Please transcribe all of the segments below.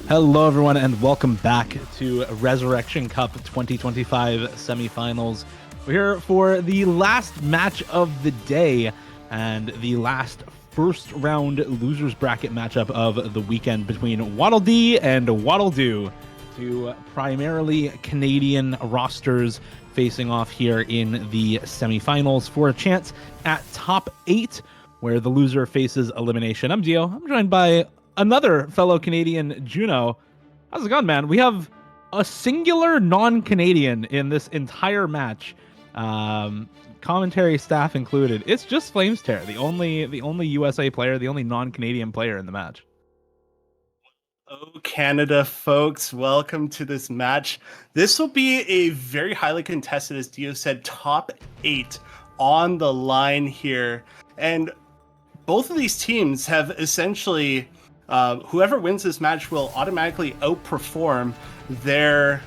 Hello, everyone, and welcome back to Resurrection Cup 2025 semifinals. We're here for the last match of the day and the last first round losers bracket matchup of the weekend between Waddle D and Waddle Do, two primarily Canadian rosters facing off here in the semifinals for a chance at top 8, where the loser faces elimination. I'm Dio. I'm joined by another fellow Canadian, Juno. How's it going, man? We have a singular non-Canadian in this entire match, commentary staff included. It's just Flamestear, the only USA player, the only non-Canadian player in the match. Oh, Canada folks, welcome to this match. This will be a very highly contested, as Dio said, top 8 on the line here. And both of these teams have essentially, whoever wins this match will automatically outperform their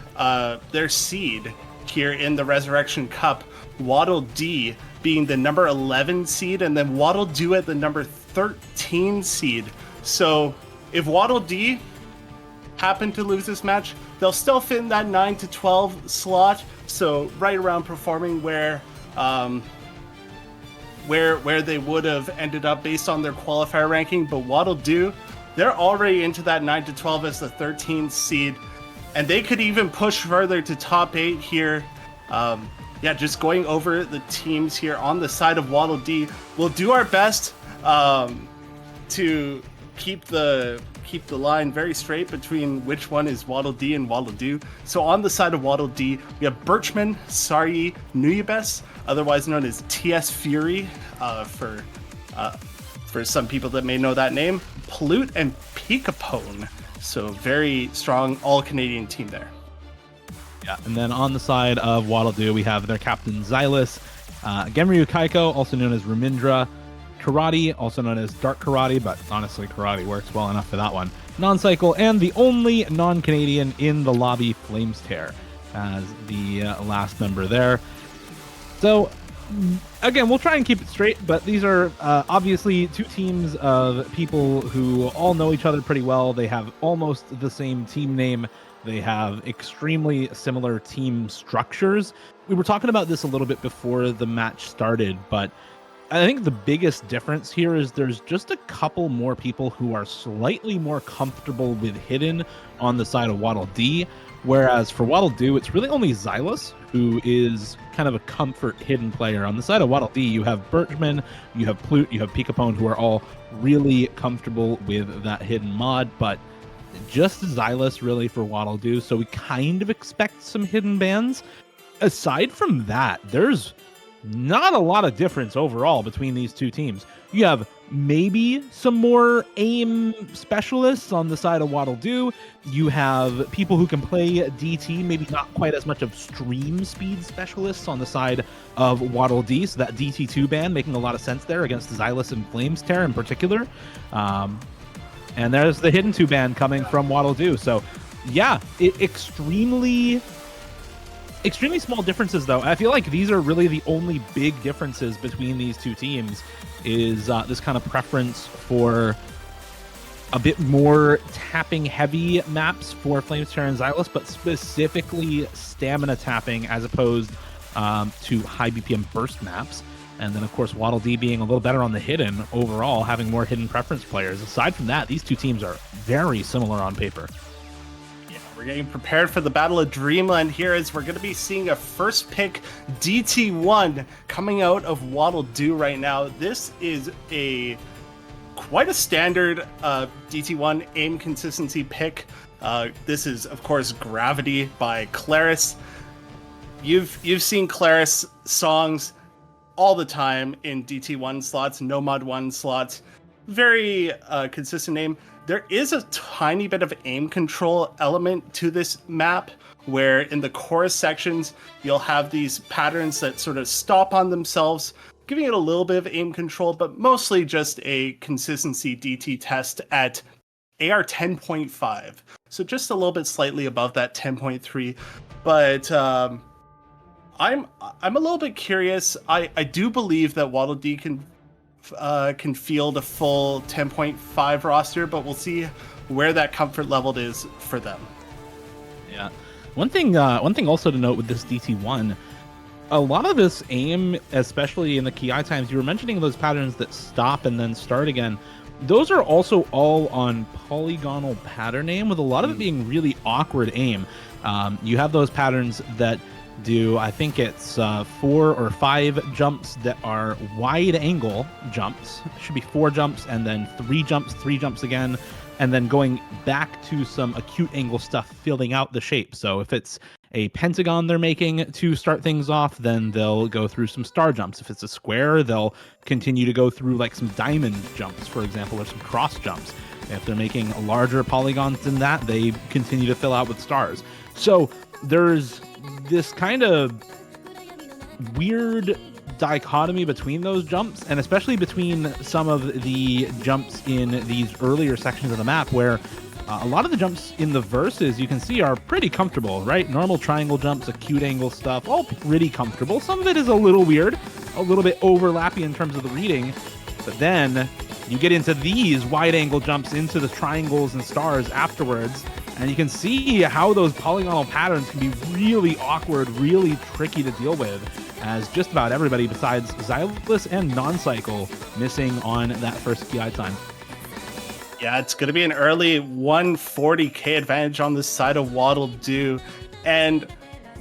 seed here in the Resurrection Cup. Waddle D being the number 11 seed, and then Waddle Do at the number 13 seed. So if Waddle D happen to lose this match, they'll still fit in that 9 to 12 slot. So right around performing where they would have ended up based on their qualifier ranking. But Waddle Do, they're already into that 9 to 12 as the 13th seed, and they could even push further to top 8 here. Just going over the teams here on the side of Waddle D. We'll do our best to keep the line very straight between which one is Waddle D and Waddle Do. So on the side of Waddle D, we have Birchman, Sari, Nuyabes, otherwise known as TS Fury, for some people that may know that name, Pollute, and Peekapone. So very strong all-Canadian team there. Yeah, and then on the side of Waddle Do, we have their captain Xylus, Genryu Kaiko, also known as Rumindra, Karate, also known as Dark Karate, but honestly, Karate works well enough for that one. Non-Cycle, and the only non-Canadian in the lobby, Flamestear, as the last member there. So, again, we'll try and keep it straight, but these are obviously two teams of people who all know each other pretty well. They have almost the same team name. They have extremely similar team structures. We were talking about this a little bit before the match started, but I think the biggest difference here is there's just a couple more people who are slightly more comfortable with hidden on the side of Waddle D, whereas for Waddle Do, it's really only Xylus who is kind of a comfort hidden player. On the side of Waddle D, you have Birchman, you have Plute, you have Peekapone, who are all really comfortable with that hidden mod, but just Xylus really for Waddle Do, so we kind of expect some hidden bans. Aside from that, there's not a lot of difference overall between these two teams. You have maybe some more aim specialists on the side of Waddle Do. You have people who can play DT, maybe not quite as much of stream speed specialists on the side of Waddle D. So that DT2 ban making a lot of sense there against Xylus and Flamestear in particular. And there's the hidden 2 ban coming from Waddle Do. So yeah, extremely small differences, though. I feel like these are really the only big differences between these two teams, is this kind of preference for a bit more tapping heavy maps for Flamestear and Xylus, but specifically stamina tapping as opposed to high BPM burst maps. And then, of course, Waddle D being a little better on the hidden overall, having more hidden preference players. Aside from that, these two teams are very similar on paper. We're getting prepared for the Battle of Dreamland here, as we're going to be seeing a first pick DT1 coming out of Waddle Do right now. This is quite a standard DT1 aim consistency pick. This is, of course, Gravity by Claris. You've seen Claris songs all the time in DT1 slots, no mod 1 slots. Very consistent name. There is a tiny bit of aim control element to this map, where in the chorus sections, you'll have these patterns that sort of stop on themselves, giving it a little bit of aim control, but mostly just a consistency DT test at AR 10.5. So just a little bit slightly above that 10.3. But I'm a little bit curious. I do believe that Waddle D can field a full 10.5 roster, but we'll see where that comfort level is for them. Yeah. One thing also to note with this DT1, a lot of this aim, especially in the Ki times, you were mentioning those patterns that stop and then start again. Those are also all on polygonal pattern aim, with a lot of it being really awkward aim. You have those patterns that do, I think it's 4 or 5 jumps that are wide angle jumps. It should be 4 jumps and then 3 jumps again, and then going back to some acute angle stuff, filling out the shape. So if it's a pentagon they're making to start things off, then they'll go through some star jumps. If it's a square, they'll continue to go through like some diamond jumps, for example, or some cross jumps. If they're making larger polygons than that, they continue to fill out with stars. So there's this kind of weird dichotomy between those jumps, and especially between some of the jumps in these earlier sections of the map, where a lot of the jumps in the verses you can see are pretty comfortable, right? Normal triangle jumps, acute angle stuff, all pretty comfortable. Some of it is a little weird, a little bit overlappy in terms of the reading, but then you get into these wide angle jumps into the triangles and stars afterwards, and you can see how those polygonal patterns can be really awkward, really tricky to deal with, as just about everybody besides Xylus and Non-Cycle missing on that first Ki time. Yeah, it's going to be an early 140k advantage on the side of Waddle Do. And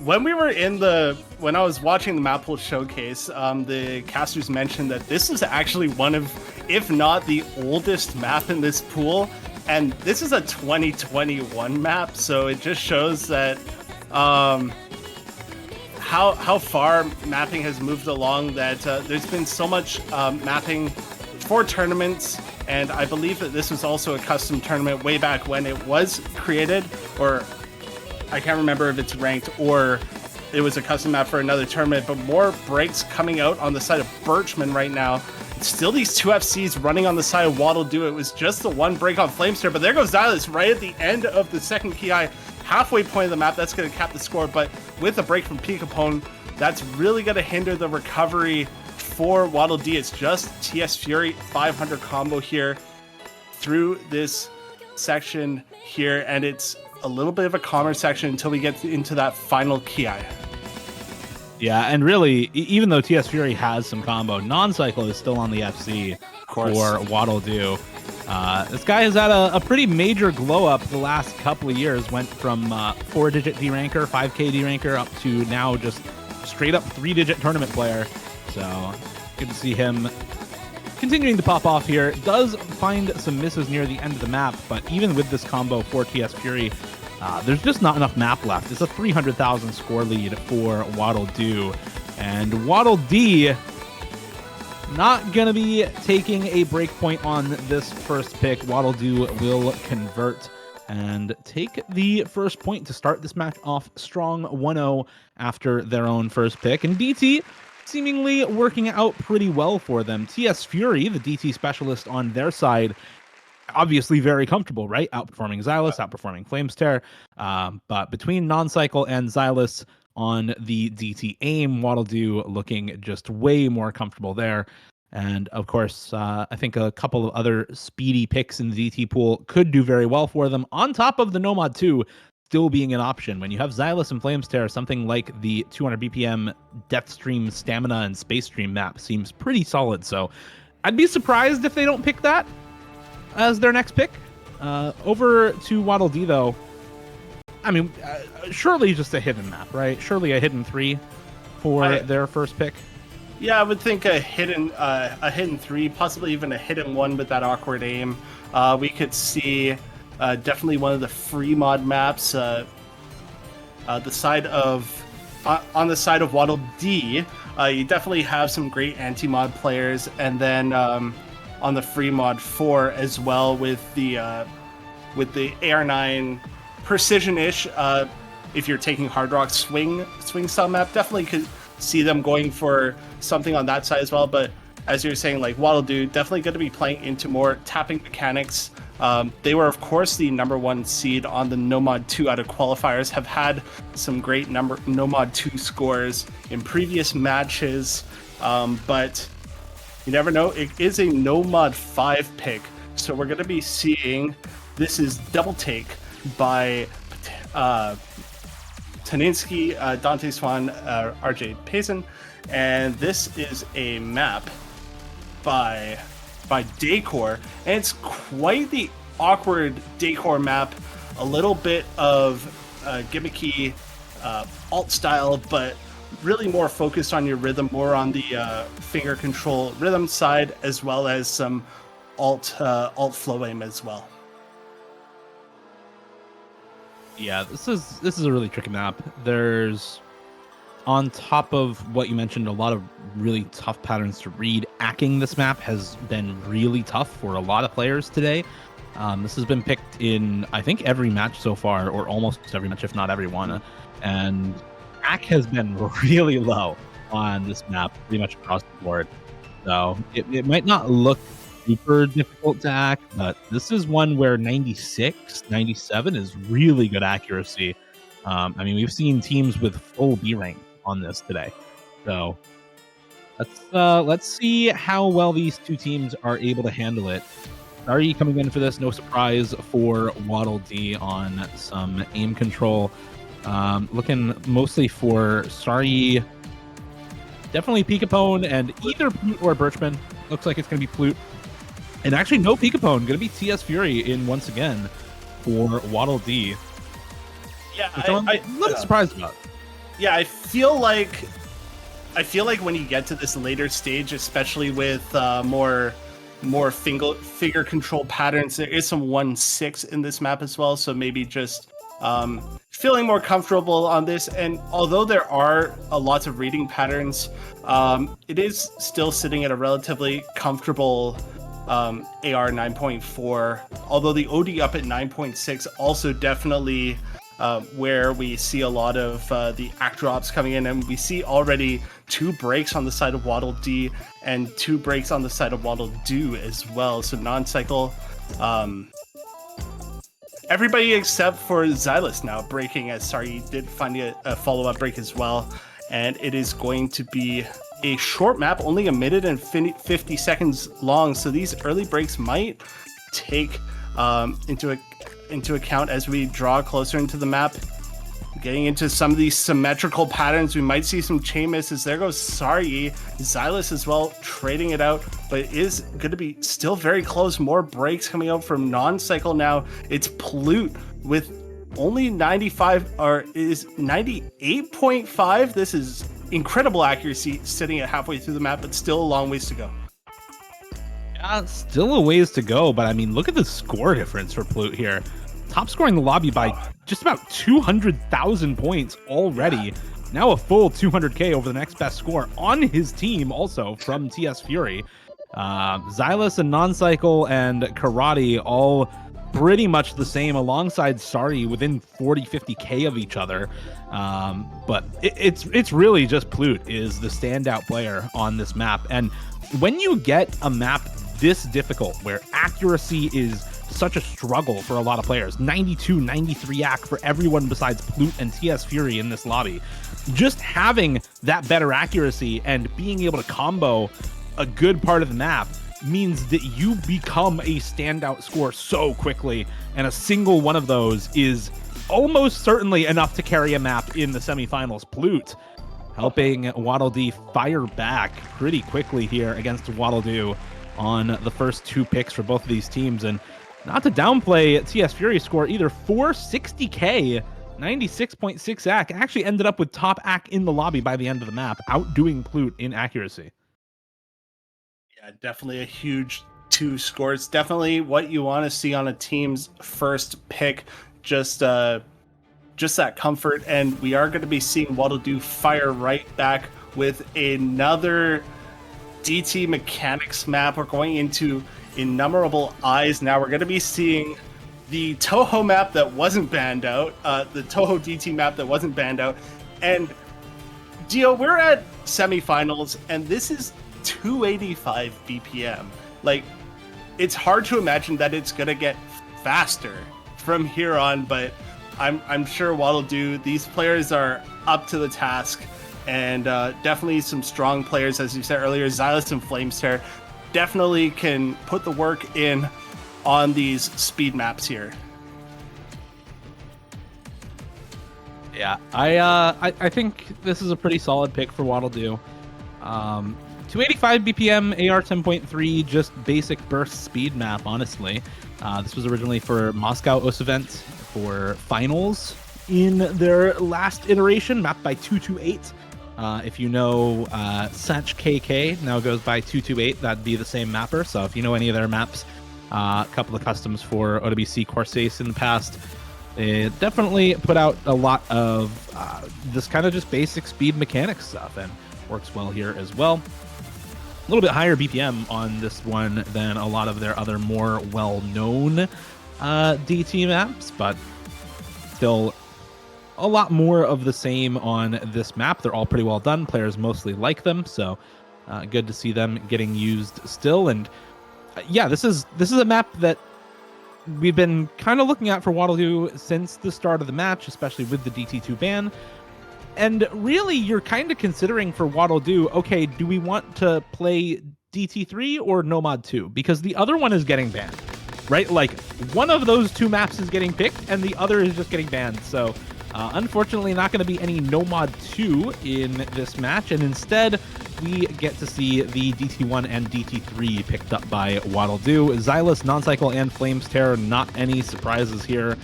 when I was watching the map pool showcase, the casters mentioned that this is actually one of, if not the oldest map in this pool. And this is a 2021 map, so it just shows that how far mapping has moved along, that there's been so much mapping for tournaments. And I believe that this was also a custom tournament way back when it was created, or I can't remember if it's ranked or it was a custom map for another tournament, but more breaks coming out on the side of Birchman right now. Still these 2 FCs running on the side of Waddle Do. It was just the 1 break on Flamester, but there goes Xylus right at the end of the second Ki, halfway point of the map. That's going to cap the score, but with a break from Pikapone, that's really going to hinder the recovery for Waddle D. It's just TS Fury 500 combo here through this section here, and it's a little bit of a calmer section until we get into that final Ki. Yeah, and really, even though TS Fury has some combo, Non-Cycle is still on the FC for Waddle Do. This guy has had a pretty major glow up the last couple of years. Went from 4-digit D ranker, 5K D ranker, up to now just straight up 3-digit tournament player. So good to see him continuing to pop off here. Does find some misses near the end of the map, but even with this combo for TS Fury, there's just not enough map left. It's a 300,000 score lead for Waddle Do, and Waddle D not going to be taking a break point on this first pick. Waddle Do will convert and take the first point to start this match off strong 1-0 after their own first pick. And DT seemingly working out pretty well for them. TS Fury, the DT specialist on their side, obviously very comfortable, right? Outperforming Xylus, outperforming Flamester. But between Non-Cycle and Xylus on the DT aim, Waddle Do looking just way more comfortable there. And of course, I think a couple of other speedy picks in the DT pool could do very well for them, on top of the Nomad 2 still being an option. When you have Xylus and Flamester, something like the 200 BPM Deathstream Stamina and Space Stream map seems pretty solid. So I'd be surprised if they don't pick that as their next pick. Over to Waddle D, though. I mean, surely just a hidden map, right? Surely a hidden 3 for their first pick. Yeah, I would think a hidden 3, possibly even a hidden 1 with that awkward aim. We could see definitely one of the free mod maps. On the side of Waddle D, you definitely have some great anti-mod players, and then on the free mod 4 as well with the AR9 precision-ish. If you're taking Hard Rock swing style map, definitely could see them going for something on that side as well. But as you're saying, like Waddle Do, definitely going to be playing into more tapping mechanics. They were, of course, the #1 seed on the Nomad 2 out of qualifiers, have had some great Nomad 2 scores in previous matches, but you never know. It is a Nomad 5 pick, so we're going to be seeing This is Double Take by Taninsky, Dante Swan, RJ Payson, and this is a map by Decor, and it's quite the awkward Decor map. A little bit of gimmicky alt style, but really more focused on your rhythm, more on the finger control rhythm side, as well as some alt flow aim as well. Yeah, this is a really tricky map. There's, on top of what you mentioned, a lot of really tough patterns to read. Acking this map has been really tough for a lot of players today. This has been picked in, I think, every match so far, or almost every match, if not every one. And Ack has been really low on this map, pretty much across the board. So it might not look super difficult to act, but this is one where 96, 97 is really good accuracy. I mean, we've seen teams with full B rank on this today. So let's see how well these two teams are able to handle it. Sari coming in for this, no surprise for Waddle D on some aim control. Looking mostly for Sari, definitely Peekapone, and either Plute or Birchman. Looks like it's going to be Plute. And actually, no Peekapone, going to be TS Fury in once again for Waddle D. Yeah, I'm a little surprised about. Yeah, I feel like when you get to this later stage, especially with more finger control patterns, there is some 1-6 in this map as well. So maybe just feeling more comfortable on this. And although there are lots of reading patterns, it is still sitting at a relatively comfortable AR 9.4. Although the OD up at 9.6 also definitely where we see a lot of the act drops coming in, and we see already 2 breaks on the side of Waddle D and 2 breaks on the side of Waddle Do as well. So non-cycle, everybody except for Xylus now breaking, as Sari did find a follow-up break as well. And it is going to be a short map, only 1 minute and 50 seconds long. So these early breaks might take into account as we draw closer into the map. Getting into some of these symmetrical patterns, we might see some chain misses. There goes Sari. Xylus as well, trading it out, but it is going to be still very close. More breaks coming out from non-cycle now. It's Plute with only 95, or is 98.5. This is incredible accuracy sitting at halfway through the map, but still a long ways to go. Yeah, still a ways to go, but I mean, look at the score difference for Plute here. Top scoring the lobby by just about 200,000 points already. Now a full 200k over the next best score on his team, also from TS Fury. Xylus and Non-Cycle and Karate all pretty much the same alongside Sari, within 40-50k of each other. But it's really just Plute is the standout player on this map. And when you get a map this difficult, where accuracy is such a struggle for a lot of players, 92, 93 AC for everyone besides Plute and TS Fury in this lobby, just having that better accuracy and being able to combo a good part of the map means that you become a standout scorer so quickly, and a single one of those is almost certainly enough to carry a map in the semifinals. Plute helping Waddle D fire back pretty quickly here against Waddle Do on the first 2 picks for both of these teams. And not to downplay TS Fury's score either, 460k, 96.6 AC, actually ended up with top AC in the lobby by the end of the map, outdoing Plute in accuracy. Yeah, definitely a huge 2 scores. Definitely what you want to see on a team's first pick. Just that comfort, and we are going to be seeing Waddle Do fire right back with another DT mechanics map. We're going into Innumerable Eyes now. We're going to be seeing the Toho map that wasn't banned out, the Toho DT map that wasn't banned out. And Dio, we're at semifinals, and this is 285 BPM. Like, it's hard to imagine that it's going to get faster from here on, but I'm sure Waddle Do, these players are up to the task, and definitely some strong players, as you said earlier. Xylus and Flamester definitely can put the work in on these speed maps here. Yeah, I think this is a pretty solid pick for Waddle Do. 285 BPM, AR 10.3, just basic burst speed map, honestly. This was originally for Moscow OS event for finals in their last iteration, mapped by 228. If you know Sach KK now goes by 228, that'd be the same mapper. So if you know any of their maps, a couple of customs for OWC Corsace in the past, it definitely put out a lot of this kind of just basic speed mechanics stuff and works well here as well. A little bit higher BPM on this one than a lot of their other more well-known DT maps, but still a lot more of the same on this map. They're all pretty well done. Players mostly like them, so good to see them getting used still. And yeah, this is a map that we've been kind of looking at for Waddle Do since the start of the match, especially with the DT2 ban. And really, you're kind of considering for Waddle Do, okay, do we want to play DT3 or Nomad 2? Because the other one is getting banned, right? Like, one of those two maps is getting picked, and the other is just getting banned. So, unfortunately, not going to be any Nomad 2 in this match, and instead, we get to see the DT1 and DT3 picked up by Waddle Do. Xylus, Non-Cycle, and Flames Terror, not any surprises here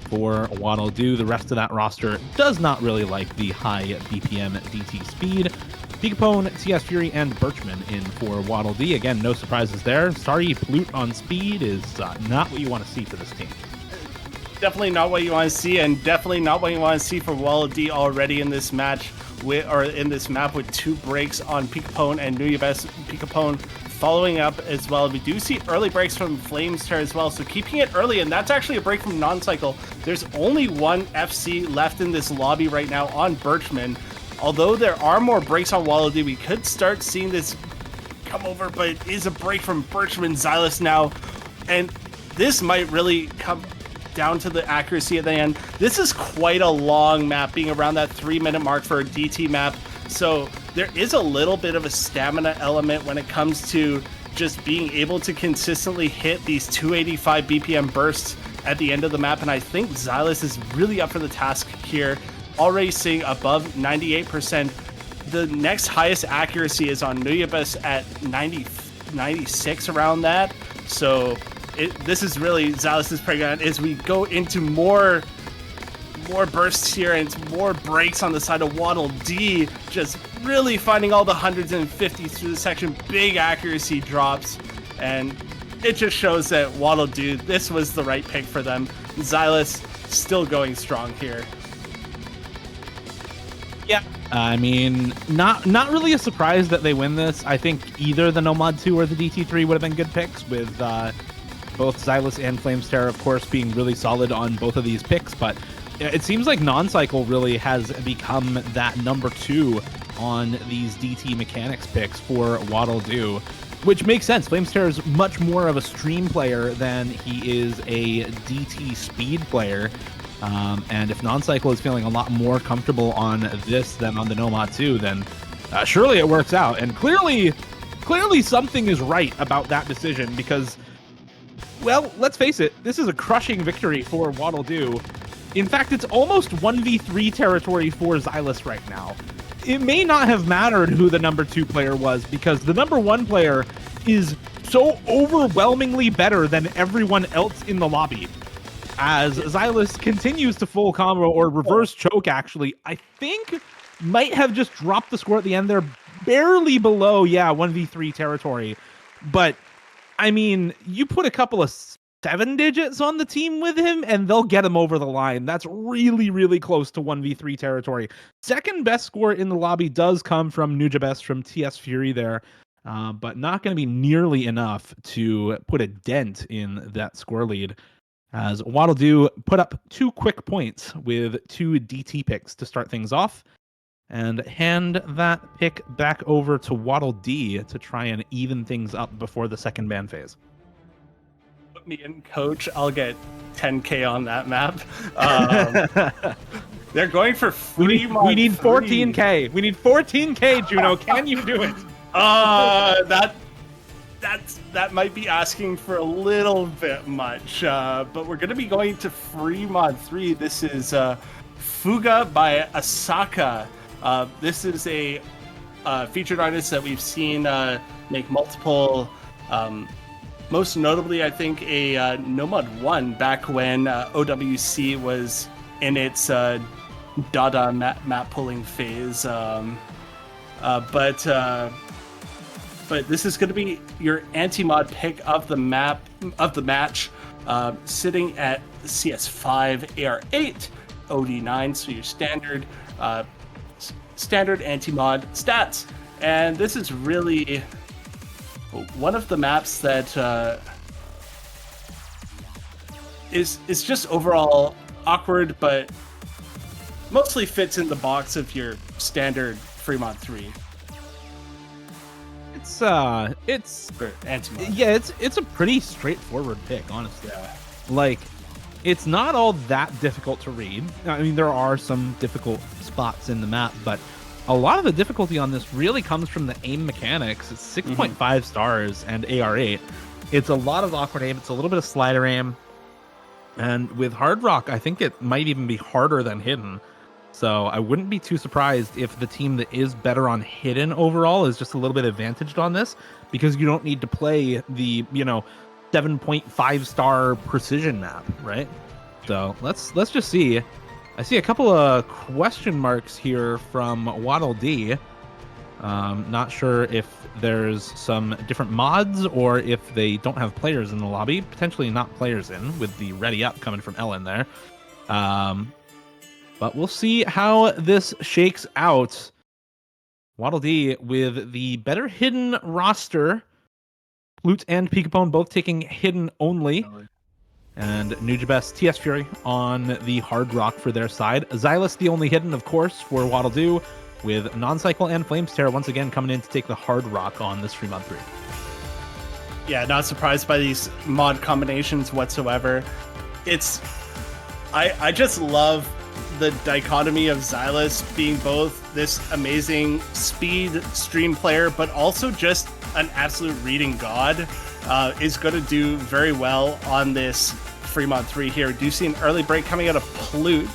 for Waddle Do. The rest of that roster does not really like the high BPM DT speed. Picapone, TS Fury, and Birchman in for Waddle D. Again, no surprises there. Sorry, Plute on speed is not what you want to see for this team. Definitely not what you want to see, and definitely not what you want to see for Waddle D already in this match, in this map with 2 breaks on Picapone and Nuyabes. Picapone following up as well. We do see early breaks from Flames Terror as well, so keeping it early, and that's actually a break from Non-Cycle. There's only one FC left in this lobby right now on Birchman. Although there are more breaks on Waddle D, we could start seeing this come over, but it is a break from Birchman. Xylus now, and this might really come down to the accuracy at the end. This is quite a long map, being around that 3-minute mark for a DT map, so there is a little bit of a stamina element when it comes to just being able to consistently hit these 285 BPM bursts at the end of the map, and I think Xylus is really up for the task here, already seeing above 98%. The next highest accuracy is on Nuyabes at 96, around that, so this is really Xylus' playground as we go into more bursts here and more breaks on the side of Waddle D, just really finding all the hundreds and 50s through the section. Big accuracy drops, and it just shows that Waddle D, this was the right pick for them. Xylus still going strong here. Yeah, I mean, not really a surprise that they win this. I think either the Nomad 2 or the DT3 would have been good picks, with both Xylus and Flames Terror, of course, being really solid on both of these picks. But it seems like Non-Cycle really has become that number 2 on these DT mechanics picks for Waddle Do, which makes sense. Flames Terror is much more of a stream player than he is a DT speed player. And if Non-Cycle is feeling a lot more comfortable on this than on the Nomad 2, then surely it works out. And clearly something is right about that decision, because, well, let's face it, this is a crushing victory for Waddle Do. In fact, it's almost 1v3 territory for Xylus right now. It may not have mattered who the number 2 player was, because the number 1 player is so overwhelmingly better than everyone else in the lobby. As Xylus continues to full combo, or reverse choke, actually, I think might have just dropped the score at the end there, barely below, 1v3 territory. But, I mean, you put a couple of 7 digits on the team with him, and they'll get him over the line. That's really, really close to 1v3 territory. Second best score in the lobby does come from Nujabes from TS Fury there, but not going to be nearly enough to put a dent in that score lead, as Waddle Do put up 2 quick points with 2 DT picks to start things off, and hand that pick back over to Waddle D to try and even things up before the second ban phase. Put me in, coach. I'll get 10K on that map. They're going for we need 14K. We need 14K, Juno. Can you do it? That's that might be asking for a little bit much. But we're going to be going to free mod 3. This is Fuga by Asaka. This is a featured artist that we've seen make multiple, most notably, I think, a Nomad 1 back when OWC was in its Dada map pulling phase. But this is going to be your anti-mod pick of the match, sitting at CS5 AR8 OD9, so your standard anti-mod stats. And this is really one of the maps that is just overall awkward, but mostly fits in the box of your standard free mod 3. It's anti-mod. yeah, it's a pretty straightforward pick, honestly. Yeah. Like, it's not all that difficult to read. I mean, there are some difficult spots in the map, but a lot of the difficulty on this really comes from the aim mechanics. It's 6.5 stars and AR8. It's a lot of awkward aim. It's a little bit of slider aim. And with Hard Rock, I think it might even be harder than Hidden. So I wouldn't be too surprised if the team that is better on Hidden overall is just a little bit advantaged on this, because you don't need to play the, 7.5 star precision map, right? So let's just see. I see a couple of question marks here from Waddle D. Not sure if there's some different mods or if they don't have players in the lobby. Potentially not players in, with the ready up coming from Ellen there. But we'll see how this shakes out. Waddle D with the better Hidden roster. Plute and Peekapone both taking Hidden only. And Nujabes, TS Fury on the Hard Rock for their side. Xylus the only Hidden, of course, for Waddle Do, with Non-Cycle and Flames Terror once again coming in to take the Hard Rock on this free mod 3. Yeah, not surprised by these mod combinations whatsoever. I just love the dichotomy of Xylus being both this amazing speed stream player, but also just an absolute reading god. Is going to do very well on this free mod 3 here. Do see an early break coming out of Plute.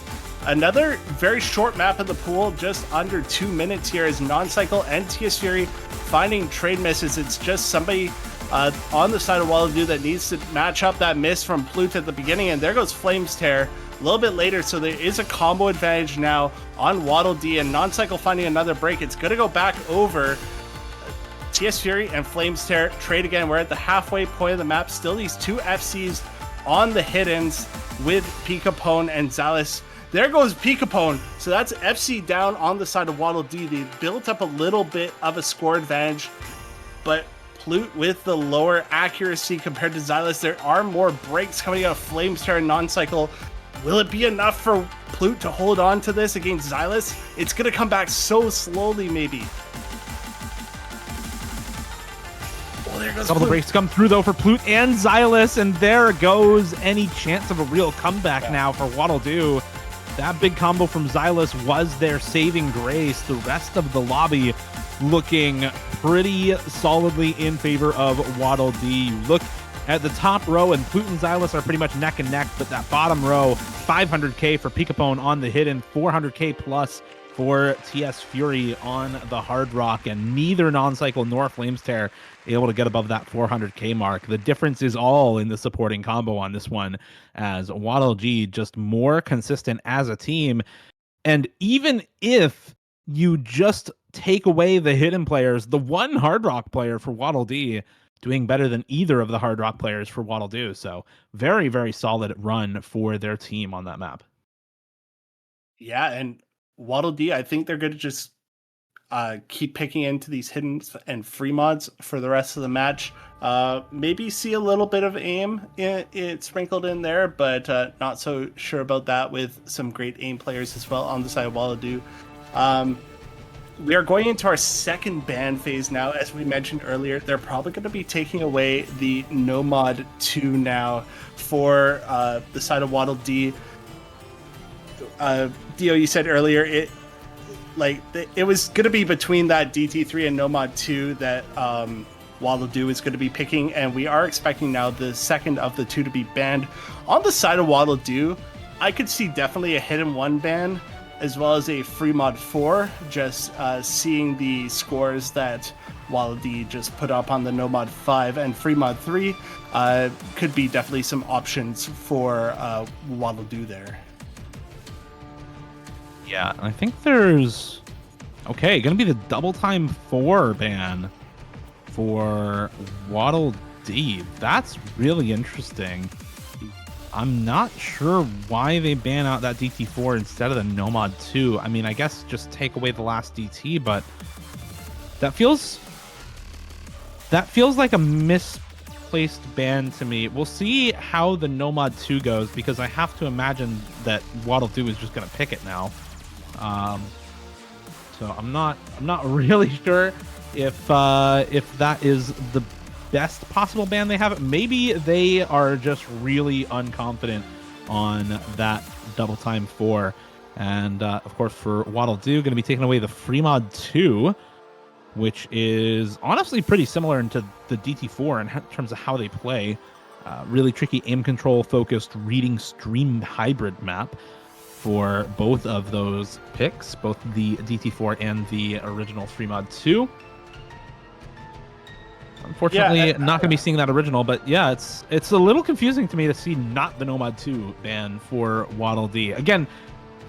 Another very short map in the pool, just under 2 minutes here, is Non-Cycle and TS Fury finding trade misses. It's just somebody on the side of Waddle Do that needs to match up that miss from Plute at the beginning, and there goes Flames Tear a little bit later, so there is a combo advantage now on Waddle D, and Non-Cycle finding another break. It's going to go back over. TS Fury and Flames Tear trade again. We're at the halfway point of the map. Still these two FCs on the Hiddens with Peekapone and Xylus. There goes Peekapone. So that's FC down on the side of Waddle D. They built up a little bit of a score advantage, but Plute with the lower accuracy compared to Xylus. There are more breaks coming out of Flames Tear and Non-Cycle. Will it be enough for Plute to hold on to this against Xylus? It's going to come back so slowly, maybe. A couple of breaks come through, though, for Plute and Xylus, and there goes any chance of a real comeback now for Waddle Do. That big combo from Xylus was their saving grace. The rest of the lobby looking pretty solidly in favor of Waddle D. Look at the top row, and Plute and Xylus are pretty much neck and neck, but that bottom row, 500k for Peekapone on the Hidden, 400k plus for TS Fury on the Hard Rock, and neither Non-Cycle nor Flames Tear able to get above that 400k mark. The difference is all in the supporting combo on this one, as Waddle G just more consistent as a team. And even if you just take away the Hidden players, the one Hard Rock player for Waddle D doing better than either of the Hard Rock players for Waddle Do. So very, very solid run for their team on that map. Yeah, and Waddle D, I think they're going to just keep picking into these hidden and free mods for the rest of the match. Maybe see a little bit of aim it sprinkled in there, but not so sure about that with some great aim players as well on the side of Waddle Do. We are going into our second ban phase now. As we mentioned earlier, they're probably going to be taking away the No Mod 2 now for the side of Waddle D. Dio, you said earlier it was going to be between that DT3 and No Mod 2 that Waddle Doo is going to be picking, and we are expecting now the second of the two to be banned. On the side of Waddle Doo, I could see definitely a hidden 1 ban, as well as a free mod 4, just seeing the scores that Waddle Dee just put up on the no mod 5 and free mod 3 could be definitely some options for Waddle Doo there. Yeah, I think there's gonna be the double time 4 ban for Waddle Dee. That's really interesting. I'm not sure why they ban out that DT4 instead of the Nomad 2. I mean, I guess just take away the last DT, but that feels like a misplaced ban to me. We'll see how the Nomad 2 goes, because I have to imagine that Waddle 2 is just going to pick it now. So I'm not really sure if that is the best possible ban they have. Maybe they are just really unconfident on that double time 4. And of course, for Waddle Doo, going to be taking away the free mod 2, which is honestly pretty similar to the DT4 in terms of how they play. Really tricky aim control focused reading stream hybrid map for both of those picks, both the DT4 and the original free mod 2. Unfortunately, not going to be seeing that original, but yeah, it's a little confusing to me to see not the Nomad 2 ban for Waddle Dee. Again,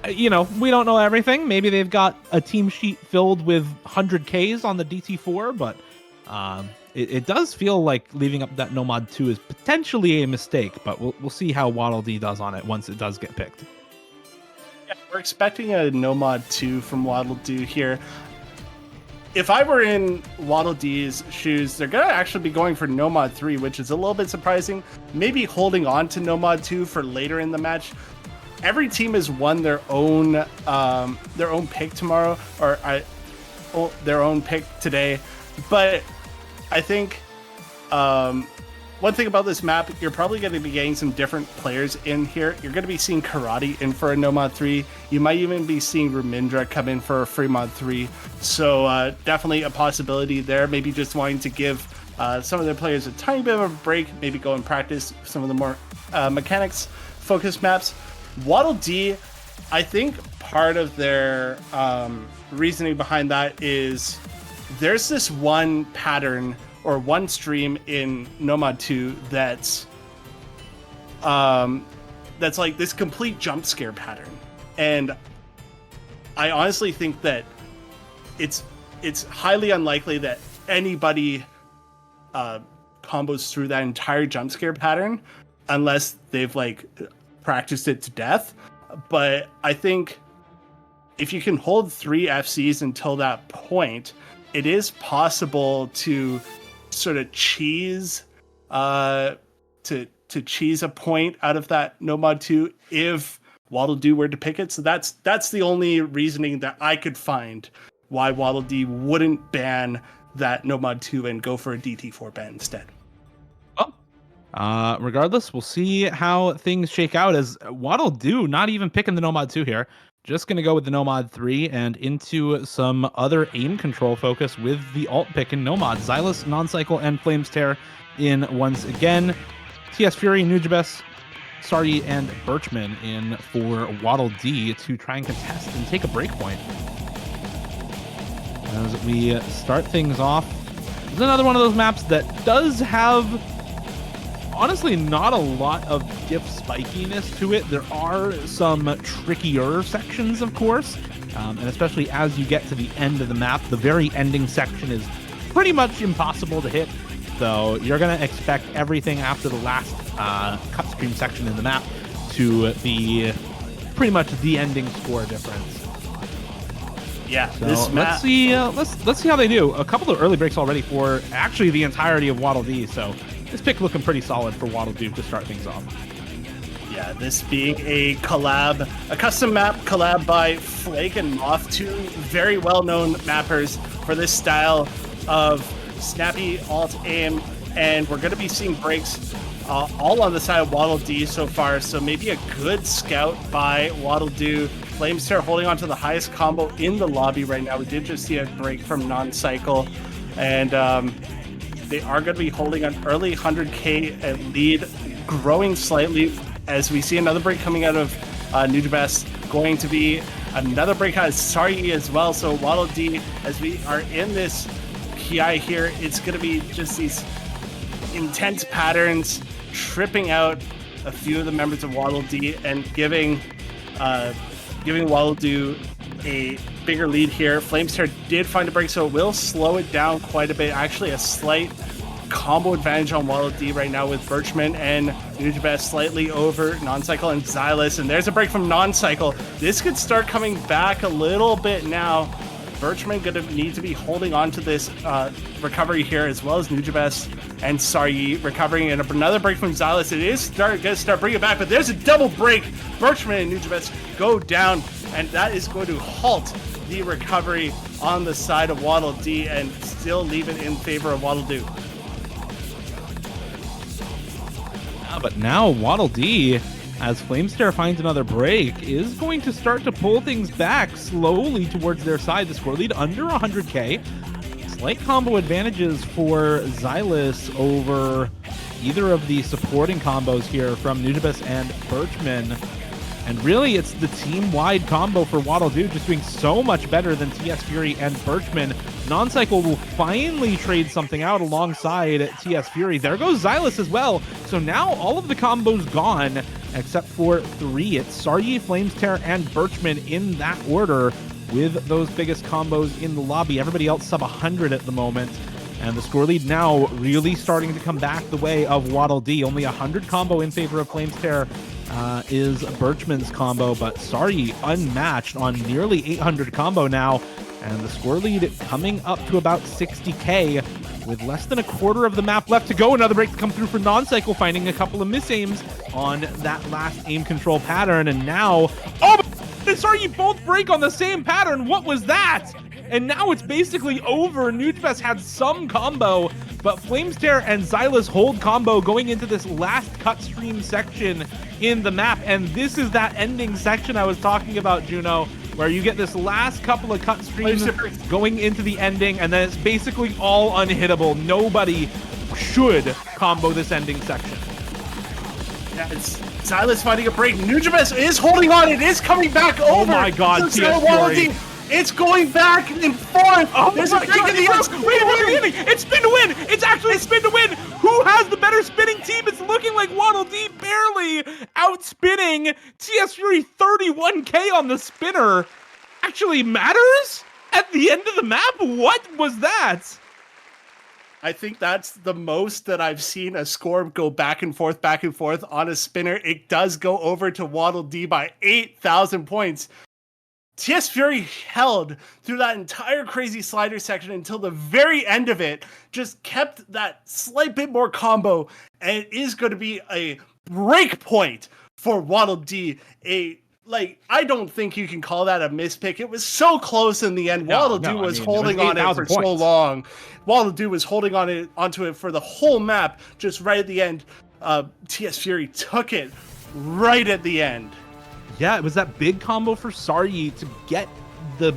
you know, we don't know everything. Maybe they've got a team sheet filled with 100Ks on the DT4, but it does feel like leaving up that Nomad 2 is potentially a mistake, but we'll see how Waddle Dee does on it once it does get picked. Yeah, we're expecting a Nomad 2 from Waddle Doo here. If I were in Waddle Dee's shoes, they're going to actually be going for Nomad 3, which is a little bit surprising. Maybe holding on to Nomad 2 for later in the match. Every team has won their own pick tomorrow, or their own pick today. But I think one thing about this map, you're probably going to be getting some different players in here. You're going to be seeing Karate in for a Nomad 3. You might even be seeing Rumindra come in for a free mod 3. So definitely a possibility there. Maybe just wanting to give some of their players a tiny bit of a break. Maybe go and practice some of the more mechanics-focused maps. Waddle Dee, I think part of their reasoning behind that is there's this one pattern or one stream in Nomad 2 that's like this complete jump scare pattern. And I honestly think that it's highly unlikely that anybody combos through that entire jump scare pattern unless they've like practiced it to death. But I think if you can hold 3 FCs until that point, it is possible to sort of cheese to cheese a point out of that Nomad 2 if Waddle Dee were to pick it. So that's the only reasoning that I could find why Waddle Dee wouldn't ban that Nomad 2 and go for a DT4 ban instead. Well, regardless, we'll see how things shake out, as Waddle Doo not even picking the Nomad 2 here. Just going to go with the Nomad 3 and into some other aim control focus with the alt pick in Nomad. Xylus, Non-Cycle, and Flames Tear in once again. TS Fury, Nujabes, Sardi, and Birchman in for Waddle Dee to try and contest and take a break point. As we start things off, this is another one of those maps that does have honestly not a lot of diff spikiness to it. There are some trickier sections, of course, and especially as you get to the end of the map, the very ending section is pretty much impossible to hit. So you're going to expect everything after the last cut stream section in the map to be pretty much the ending score difference. Yeah, so this map. Let's see how they do. A couple of early breaks already for actually the entirety of Waddle Dee. So this pick looking pretty solid for Waddle Dee to start things off. Yeah, this being a collab, a custom map collab by Flake and Moth, 2 very well-known mappers for this style of snappy alt aim, and we're going to be seeing breaks all on the side of Waddle Dee so far. So maybe a good scout by Waddle Dee. Flames Tear holding on to the highest combo in the lobby right now. We did just see a break from Non-Cycle, and They are going to be holding an early 100k lead, growing slightly as we see another break coming out of Nujabes. Going to be another break out of Sari as well. So Waddle D, as we are in this PI here, it's going to be just these intense patterns, tripping out a few of the members of Waddle D and giving Waddle D a bigger lead here. Flamester did find a break, so it will slow it down quite a bit. Actually, a slight combo advantage on Waddle D right now with Birchman and Nujabes slightly over Non-Cycle and Xylus. And there's a break from Non-Cycle. This could start coming back a little bit now. Birchman going to need to be holding on to this recovery here, as well as Nujabes and Sari recovering. And another break from Xylus. It is going to start bringing it back, but there's a double break. Birchman and Nujabes go down, and that is going to halt the recovery on the side of Waddle D and still leave it in favor of Waddle D. But now Waddle D, as Flamester finds another break, is going to start to pull things back slowly towards their side. The score lead under 100k. Slight combo advantages for Xylus over either of the supporting combos here from Nujabes and Birchman. And really, it's the team-wide combo for Waddle D, just doing so much better than TS Fury and Birchman. Non-Cycle will finally trade something out alongside TS Fury. There goes Xylus as well. So now all of the combos gone, except for 3. It's Sari, Flamester, and Birchman in that order, with those biggest combos in the lobby. Everybody else sub 100 at the moment. And the score lead now really starting to come back the way of Waddle D. Only 100 combo in favor of Flamester is Birchman's combo, but Sari unmatched on nearly 800 combo now. And the score lead coming up to about 60k with less than a quarter of the map left to go. Another break to come through for Non-Cycle, finding a couple of misaims on that last aim control pattern. And now, oh, Sari, you both break on the same pattern. What was that? And now it's basically over. Nujabes had some combo, but Flamester and Xylus hold combo going into this last cut stream section in the map. And this is that ending section I was talking about, Juno, where you get this last couple of cut streams going into the ending, and then it's basically all unhittable. Nobody should combo this ending section. Yeah, it's Xylus finding a break. Nujabes is holding on. It is coming back over. Oh my god, TS Fury. It's going back and forth. Oh, there's a break in the end. Wait, it's spin to win. It's actually spin to win. Who has the better spinning team? It's looking like Waddle D barely outspinning TS Fury. 31k on the spinner actually matters at the end of the map. What was that? I think that's the most that I've seen a score go back and forth on a spinner. It does go over to Waddle D by 8,000 points. TS Fury held through that entire crazy slider section until the very end of it, just kept that slight bit more combo, and it is going to be a break point for Waddle D. I don't think you can call that a mispick. It was so close in the end. Waddle D was holding on it for so long. Waddle D was holding onto it for the whole map, just right at the end. TS Fury took it right at the end. Yeah, it was that big combo for Sari to get the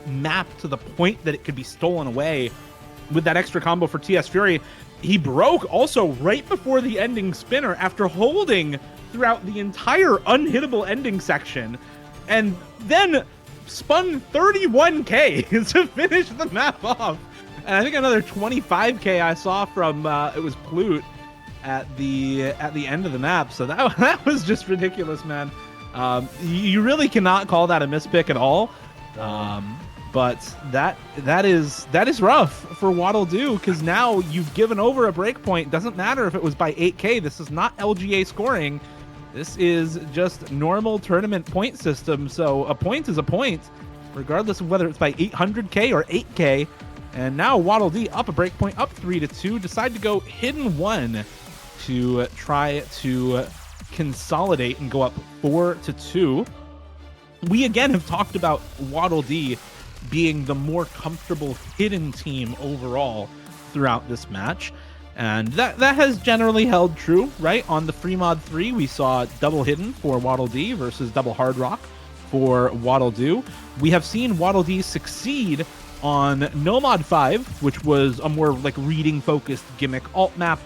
map to the point that it could be stolen away with that extra combo for TS Fury. He broke also right before the ending spinner after holding throughout the entire unhittable ending section, and then spun 31k to finish the map off. And I think another 25k I saw from it was Plute at the end of the map. So that was just ridiculous, man. You really cannot call that a mispick at all. But that is rough for Waddle Do, because now you've given over a breakpoint. Doesn't matter if it was by 8k. This is not LGA scoring. This is just normal tournament point system. So a point is a point, regardless of whether it's by 800k or 8k. And now Waddle D up a breakpoint, up 3-2. Decide to go hidden 1 to try to consolidate and go up 4-2. We again have talked about Waddle D being the more comfortable hidden team overall throughout this match, and that has generally held true, right? On the free mod 3 we saw double hidden for Waddle D versus double hard rock for Waddle Do. We have seen Waddle D succeed on Nomad 5, which was a more like reading-focused gimmick alt map,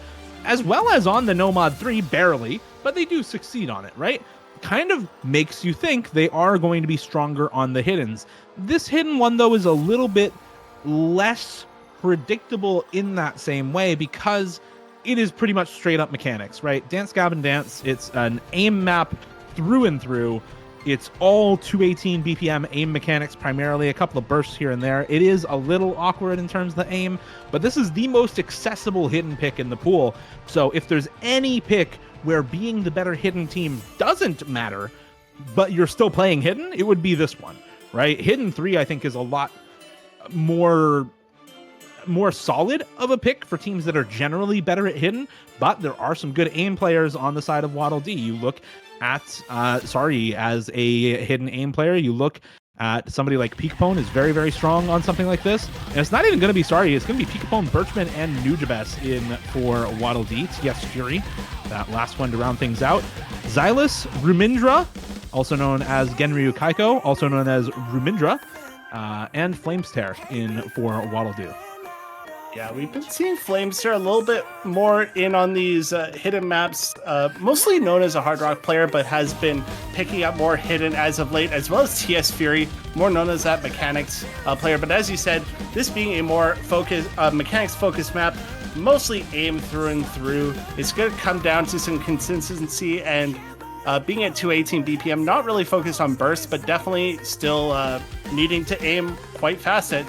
as well as on the Nomad 3, barely, but they do succeed on it, right? Kind of makes you think they are going to be stronger on the hiddens. This hidden one, though, is a little bit less predictable in that same way because it is pretty much straight up mechanics, right? Dance Gavin Dance, it's an aim map through and through. It's all 218 BPM aim mechanics, primarily a couple of bursts here and there. It is a little awkward in terms of the aim, but this is the most accessible hidden pick in the pool. So if there's any pick where being the better hidden team doesn't matter, but you're still playing hidden, it would be this one, right? Hidden 3, I think, is a lot more solid of a pick for teams that are generally better at hidden, but there are some good aim players on the side of Waddle D. You look at, as a hidden aim player, you look at somebody like Peekapone is very, very strong on something like this. And it's not even going to be it's going to be Peekapone, Birchman, and Nujabes in for Waddle D. TS Fury, that last one to round things out. Xylus, Rumindra, also known as Genryu Kaiko, also known as Rumindra, and Flamestare in for Waddle Do. Yeah, we've been seeing Flamestare a little bit more in on these hidden maps, mostly known as a Hard Rock player, but has been picking up more hidden as of late, as well as TS Fury, more known as that mechanics player. But as you said, this being a more mechanics-focused map, mostly aim through and through, it's going to come down to some consistency and being at 218 BPM, not really focused on bursts, but definitely still needing to aim quite fast at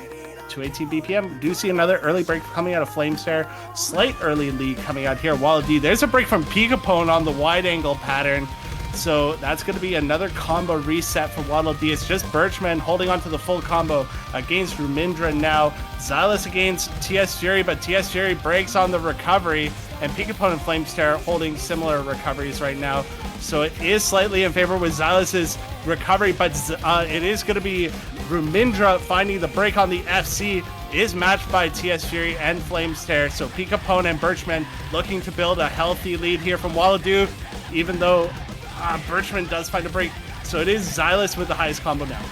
218 BPM. Do see another early break coming out of Flamestare. Slight early lead coming out here. Waddle D. There's a break from Peekapone on the wide angle pattern. So that's going to be another combo reset for Waddle D. It's just Birchman holding on to the full combo against Rumindra now. Xylus against TS Fury, but TS Fury breaks on the recovery. And Peekapone and Flamestare holding similar recoveries right now. So it is slightly in favor with Xylus's recovery, but it is going to be Rumindra finding the break on the FC. Is matched by TS Fury and Flamestare. So Peekapone and Birchman looking to build a healthy lead here from Waddle Do, even though Birchman does find a break. So it is Xylus with the highest combo now.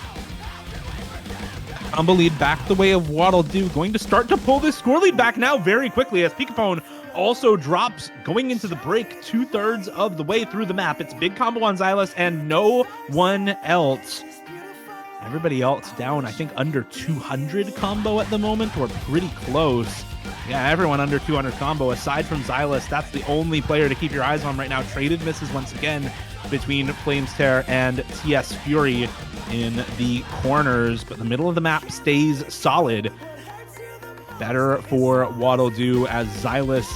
Combo lead back the way of Waddle Do, going to start to pull this score lead back now very quickly as Peekapone also drops going into the break 2/3 of the way through the map. It's big combo on Xylus and no one else. Everybody else down, I think, under 200 combo at the moment, or pretty close. Yeah, everyone under 200 combo, aside from Xylus. That's the only player to keep your eyes on right now. Traded misses once again between Flamestare and TS Fury in the corners, but the middle of the map stays solid. Better for Waddle Do as Xylus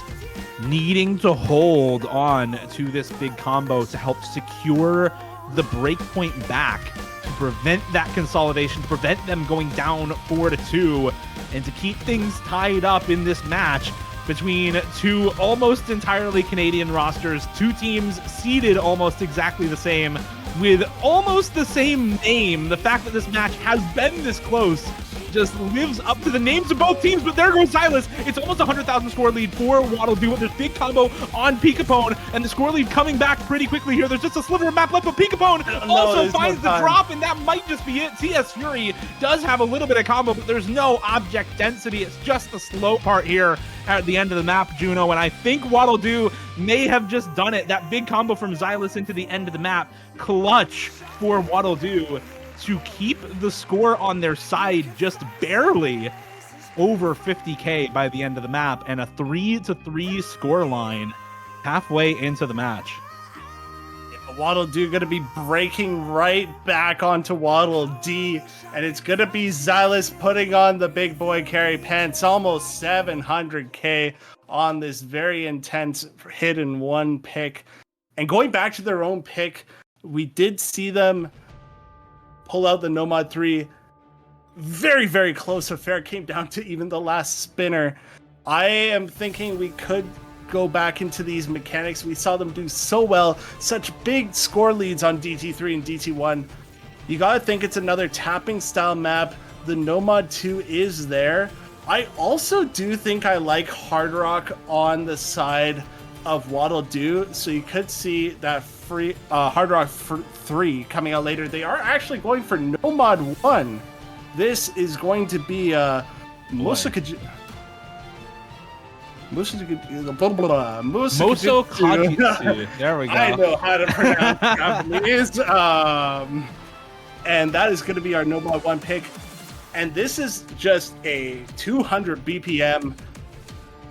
needing to hold on to this big combo to help secure the breakpoint back, to prevent that consolidation, to prevent them going down 4-2, and to keep things tied up in this match between two almost entirely Canadian rosters, two teams seeded almost exactly the same, with almost the same name. The fact that this match has been this close just lives up to the names of both teams, but there goes Xylus. It's almost 100,000 score lead for Waddle Do. There's big combo on Peekapone, and the score lead coming back pretty quickly here. There's just a sliver of map left, but Peekapone also finds the drop, and that might just be it. TS Fury does have a little bit of combo, but there's no object density. It's just the slow part here at the end of the map, Juno, and I think Waddle Do may have just done it. That big combo from Xylus into the end of the map, clutch for Waddle Do to keep the score on their side just barely over 50k by the end of the map, and a 3-3 score line halfway into the match. Waddle Do going to be breaking right back onto Waddle D, and it's going to be Xylus putting on the big boy carry pants, almost 700k on this very intense hidden one pick. And going back to their own pick, we did see them pull out the Nomad 3. Very, very close affair. Came down to even the last spinner. I am thinking we could go back into these mechanics. We saw them do so well. Such big score leads on DT3 and DT1. You gotta think it's another tapping style map. The Nomad 2 is there. I also do think I like Hard Rock on the side of Waddle Do, so you could see that Hard Rock 3 coming out later. They are actually going for Nomad 1 This is going to be Moso Kajitsu. There we go. I know how to pronounce Japanese. And that is going to be our No Mod 1 pick. And this is just a 200 BPM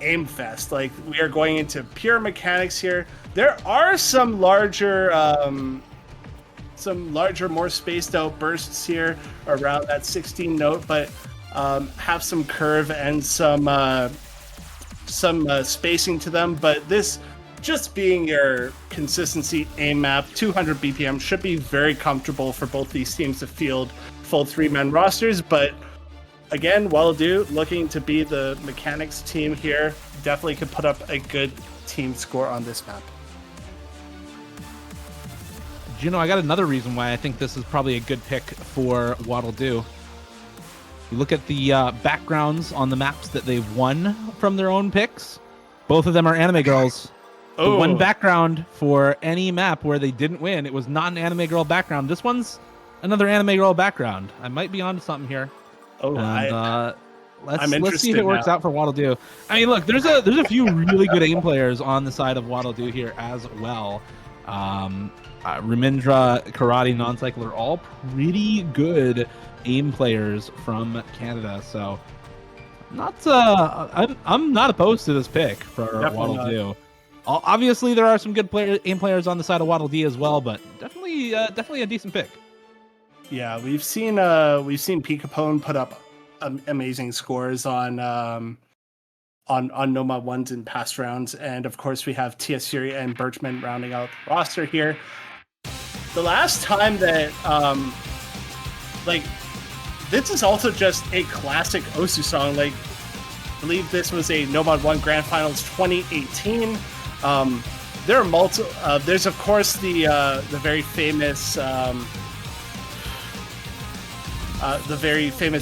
aim fest. Like, we are going into pure mechanics here. There are some larger, more spaced out bursts here around that 16 note, but have some curve and some spacing to them. But this, just being your consistency aim map, 200 BPM should be very comfortable for both these teams to field full 3-man rosters. But again, Waddle Doo looking to be the mechanics team here, definitely could put up a good team score on this map. Juno, I got another reason why I think this is probably a good pick for Waddle Doo. You look at the backgrounds on the maps that they've won from their own picks. Both of them are anime girls. The one background for any map where they didn't win, it was not an anime girl background. This one's another anime girl background. I might be onto something here. Let's see if it works out for Waddle Doo. I mean, look, there's a few really good aim players on the side of Waddle Doo here as well. Ramindra, Karate, Non-Cycle are all pretty good aim players from Canada, so I'm not opposed to this pick for Waddle Doo. Obviously, there are some good aim players on the side of Waddle Dee as well, but definitely a decent pick. Yeah, we've seen Picapone put up amazing scores on Nomad ones in past rounds, and of course we have TS Fury and Birchman rounding out the roster here. The last time that this is also just a classic Osu song. Like, I believe this was a Nomad 1 Grand Finals 2018. There are there's of course the very famous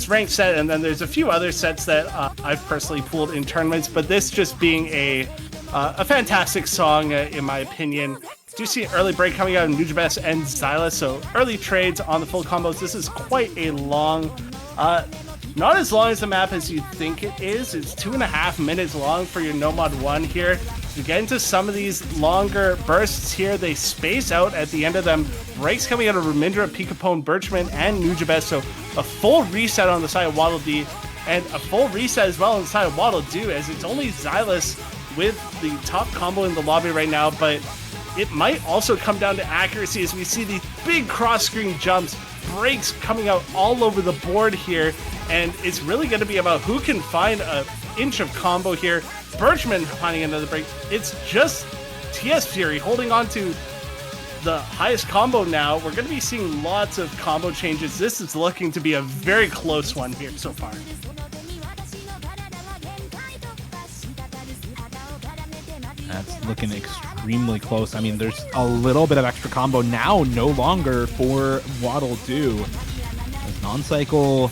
ranked set, and then there's a few other sets that I've personally pulled in tournaments. But this just being a fantastic song in my opinion. Do see an early break coming out of Nujabes and Xylas, so early trades on the full combos. This is quite a long, not as long as the map as you think it is. It's 2.5 minutes long for your Nomad 1 here. To get into some of these longer bursts here, they space out at the end of them. Breaks coming out of Ramindra, Picapone, Birchman, and Nujabes, so a full reset on the side of Waddle Dee, and a full reset as well on the side of Waddle Doo, as it's only Xylas with the top combo in the lobby right now. But it might also come down to accuracy, as we see these big cross-screen jumps, breaks coming out all over the board here, and it's really going to be about who can find an inch of combo here. Birchman finding another break. It's just TS Fury holding on to the highest combo now. We're going to be seeing lots of combo changes. This is looking to be a very close one here so far. That's looking extremely close. I mean, there's a little bit of extra combo now, no longer for Waddle Doo. As Non-Cycle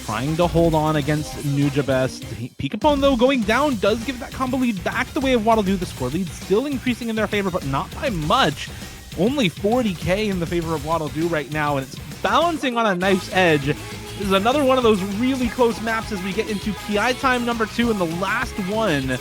trying to hold on against Nujabes. Picapone, though, going down does give that combo lead back the way of Waddle Doo. The score lead still increasing in their favor, but not by much. Only 40k in the favor of Waddle Doo right now, and it's balancing on a knife's edge. This is another one of those really close maps as we get into PI time number 2 and the last one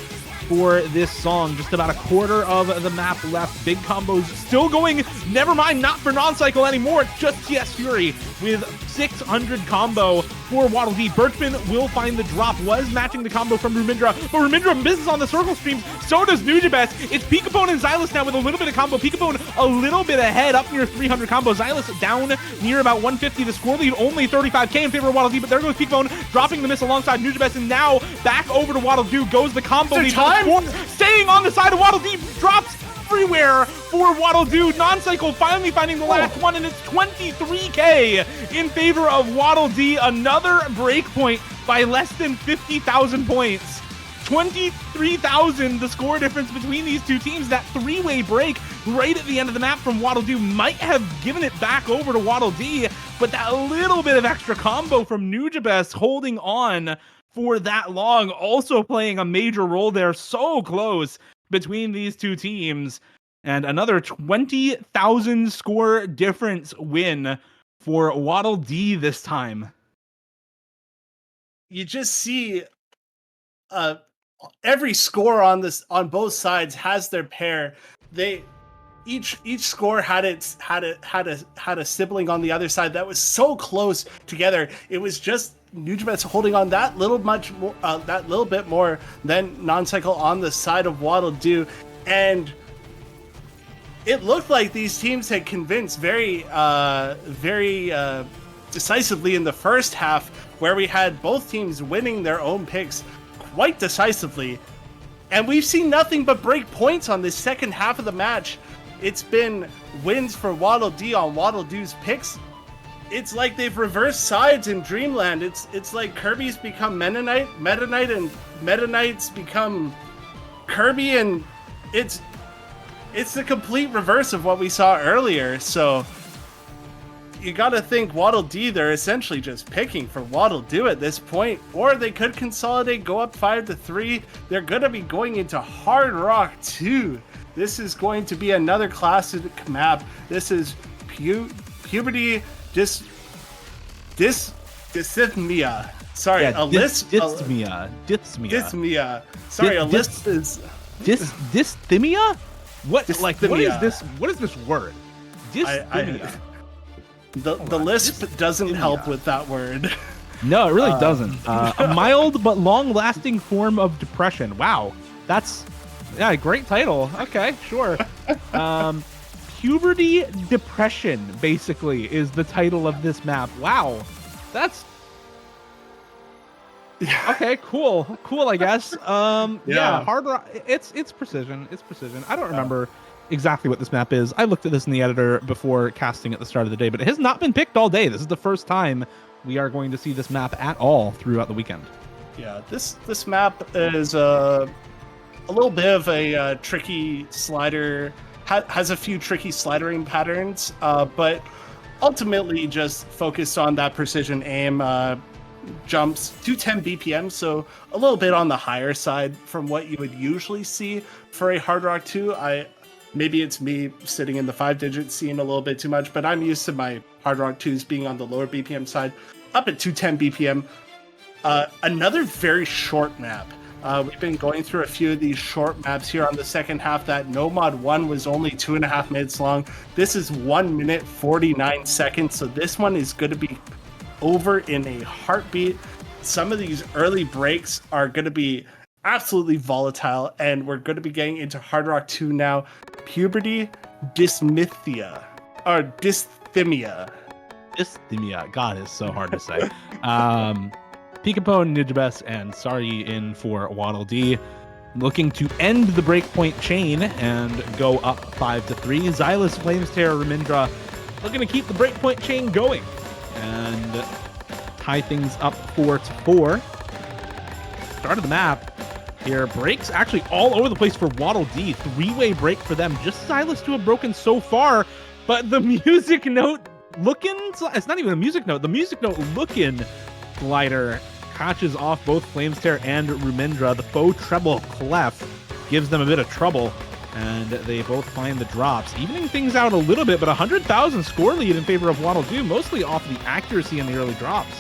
for this song. Just about a quarter of the map left. Big combos still going. Never mind, not for Non-Cycle anymore. It's just TS Fury with 600 combo for Waddle Dee. Birchman will find the drop. Was matching the combo from Ramindra, but Ramindra misses on the circle streams. So does Nujabes. It's Picapone and Xylas now with a little bit of combo. Picapone a little bit ahead, up near 300 combo. Xylas down near about 150. The score lead only 35k in favor of Waddle Dee, but there goes Picapone dropping the miss alongside Nujabes, and now back over to Waddle Doo goes the combo lead. Staying on the side of Waddle Dee, drops everywhere for Waddle Doo. Non-Cycle finally finding the last one, and it's 23k in favor of Waddle Dee. Another break point by less than 50,000 points. 23,000 the score difference between these two teams. That three-way break right at the end of the map from Waddle Doo might have given it back over to Waddle Dee, but that little bit of extra combo from Nujabes holding on for that long, also playing a major role there. So close between these two teams, and another 20,000 score difference win for Waddle Dee this time. you just see uh every score on both sides has their pair. They each score had a sibling on the other side that was so close together. It was just Nujabes holding on that little bit more than Non-Cycle on the side of Waddle Do, and it looked like these teams had convinced very decisively in the first half, where we had both teams winning their own picks quite decisively. And we've seen nothing but break points on this second half of the match. It's been wins for Waddle D on Waddle Do's picks. It's like they've reversed sides in Dreamland. It's like Kirby's become Meta Knight, and Meta Knight's become Kirby, and it's the complete reverse of what we saw earlier. So you gotta think Waddle D, they're essentially just picking for Waddle Do at this point, or they could consolidate, go up 5-3. They're gonna be going into Hard Rock 2. This is going to be another classic map. This is puberty dysthymia. Sorry, Yeah, dysthymia. Sorry, a list is dysthymia. What Dysthymia. like what is this? What is this word? Dysthymia. The lisp doesn't help with that word. No, it really doesn't. A mild but long-lasting form of depression. Wow, that's a great title. Okay, sure. Puberty depression basically is the title of this map. Wow, that's okay. Cool. I guess. Yeah. Hard Rock. It's precision. I don't remember exactly what this map is. I looked at this in the editor before casting at the start of the day, but it has not been picked all day. This is the first time we are going to see this map at all throughout the weekend. Yeah, this map is a little bit of a tricky slider. Has a few tricky slidering patterns, but ultimately just focused on that precision aim. Jumps 210 BPM, so a little bit on the higher side from what you would usually see for a Hard Rock 2. Maybe it's me sitting in the 5-digit scene a little bit too much, but I'm used to my Hard Rock 2s being on the lower BPM side, up at 210 BPM. Another very short map. We've been going through a few of these short maps here on the second half. That No Mod 1 was only 2.5 minutes long. This is 1 minute 49 seconds, so this one is going to be over in a heartbeat. Some of these early breaks are going to be absolutely volatile, and we're going to be getting into Hard Rock 2 now. Puberty dysthymia. Dysthymia. God, it's so hard to say. Pikapone, Nujabes, and Sari in for Waddle D, looking to end the breakpoint chain and go up 5-3. Xylus, Flames Terror, Ramindra looking to keep the breakpoint chain going and tie things up 4-4. Start of the map here. Breaks actually all over the place for Waddle D. Three-way break for them. Just Xylus to have broken so far, but the music note looking, it's not even a music note. The music note looking glider catches off both Flames Terror and Rumindra. The faux treble clef gives them a bit of trouble, and they both find the drops, evening things out a little bit, but 100,000 score lead in favor of Waddle Do, mostly off the accuracy in the early drops.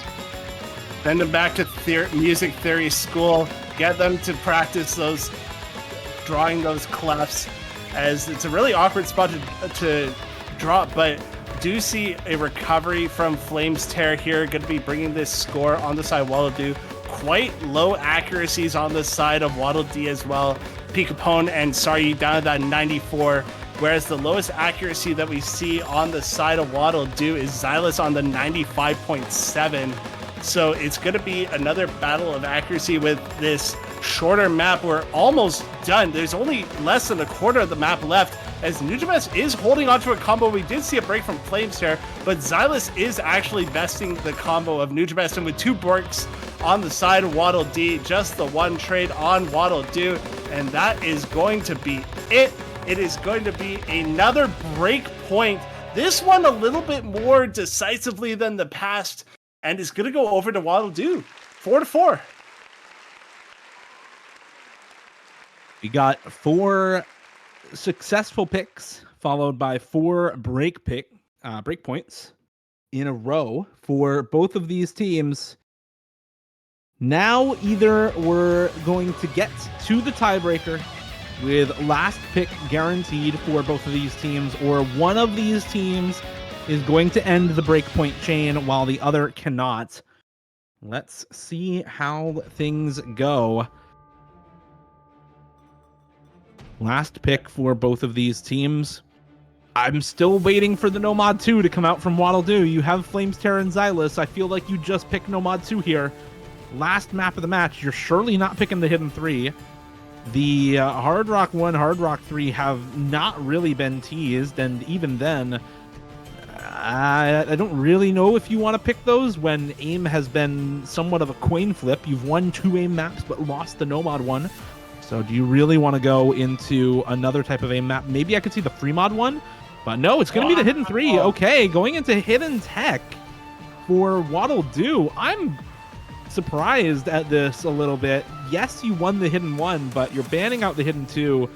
Send them back to music theory school. Get them to practice drawing those clefs, as it's a really awkward spot to drop, but do see a recovery from Flames Terror here. Going to be bringing this score on the side Waddle Do. Quite low accuracies on the side of Waddle D as well. Pikapone and Sari down at that 94, whereas the lowest accuracy that we see on the side of Waddle Do is Xylus on the 95.7. So it's going to be another battle of accuracy with this shorter map. We're almost done. There's only less than a quarter of the map left, as Nujabes is holding onto a combo. We did see a break from Flames here, but Xylus is actually besting the combo of Nujabes, and with two breaks on the side of Waddle D, just the one trade on Waddle Do, and that is going to be it. It is going to be another break point. This one a little bit more decisively than the past, and it's going to go over to Waddle Do, 4-4. We got 4 successful picks, followed by 4 break points in a row for both of these teams. Now either we're going to get to the tiebreaker with last pick guaranteed for both of these teams, or one of these teams is going to end the breakpoint chain while the other cannot. Let's see how things go. Last pick for both of these teams. I'm still waiting for the Nomad 2 to come out from Waddle Doo. You have Flames Terror and Xylus. I feel like you just picked Nomad 2 here. Last map of the match. You're surely not picking the Hidden 3. The Hard Rock 1, Hard Rock 3 have not really been teased, and even then, I don't really know if you want to pick those when aim has been somewhat of a coin flip. You've won 2 aim maps but lost the Nomad one. So do you really want to go into another type of aim map? Maybe I could see the free mod one, but no, it's going to be the Hidden 3. Okay, going into Hidden Tech for Waddle Doo. I'm surprised at this a little bit. Yes, you won the Hidden 1, but you're banning out the Hidden 2.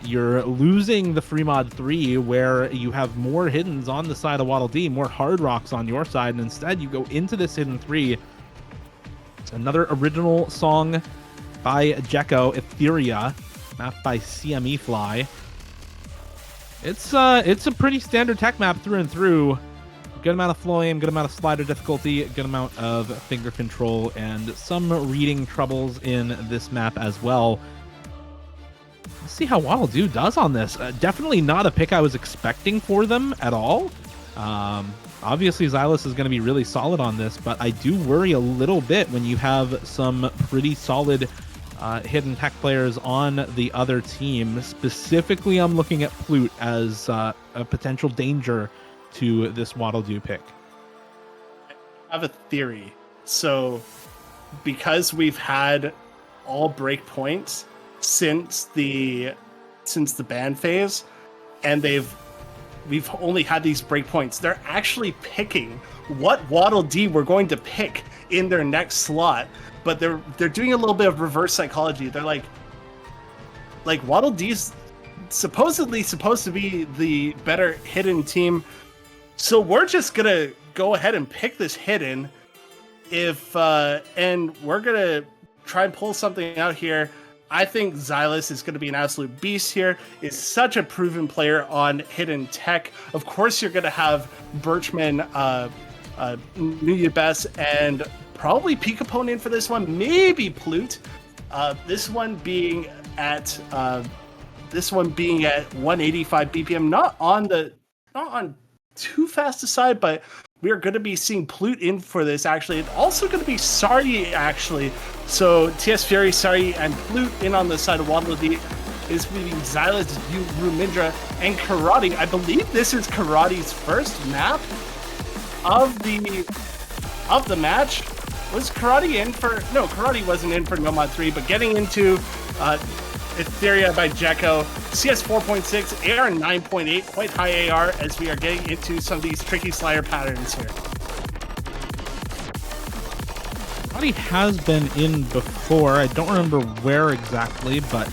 You're losing the free mod 3, where you have more Hiddens on the side of Waddle Dee, more Hard Rocks on your side, and instead you go into this Hidden 3. It's another original song by Jekko, Etheria, mapped by CME Fly. It's a pretty standard tech map through and through. Good amount of flow aim, good amount of slider difficulty, good amount of finger control, and some reading troubles in this map as well. Let's see how Waddle Doo does on this. Definitely not a pick I was expecting for them at all. Obviously, Xylus is going to be really solid on this, but I do worry a little bit when you have some pretty solid hidden tech players on the other team. Specifically, I'm looking at Plute as a potential danger to this Waddle Doo pick. I have a theory. So, because we've had all breakpoints since the ban phase, and we've only had these breakpoints, they're actually picking what Waddle Dee we're going to pick in their next slot. But they're doing a little bit of reverse psychology. They're like Waddle Dee's supposedly supposed to be the better hidden team, so we're just gonna go ahead and pick this hidden. And we're gonna try and pull something out here. I think Xylus is going to be an absolute beast here. Is such a proven player on hidden tech. Of course, you're going to have Birchman, Nuyabes, and probably Peekapone in for this one. Maybe Plute. This one being at 185 BPM. Not on too fast a side, but we are going to be seeing Plute in for this, actually. And also going to be Sari, actually. So TS Fury, Sari, and Plute in on the side of Waddle Dee is moving Xylus, Rumindra, and Karate. I believe this is Karate's first map of the match. Was Karate in for... No, Karate wasn't in for Nomad 3, but getting into Etheria by Jekko. CS 4.6, AR 9.8, quite high AR as we are getting into some of these tricky slider patterns here. Karate has been in before. I don't remember where exactly, but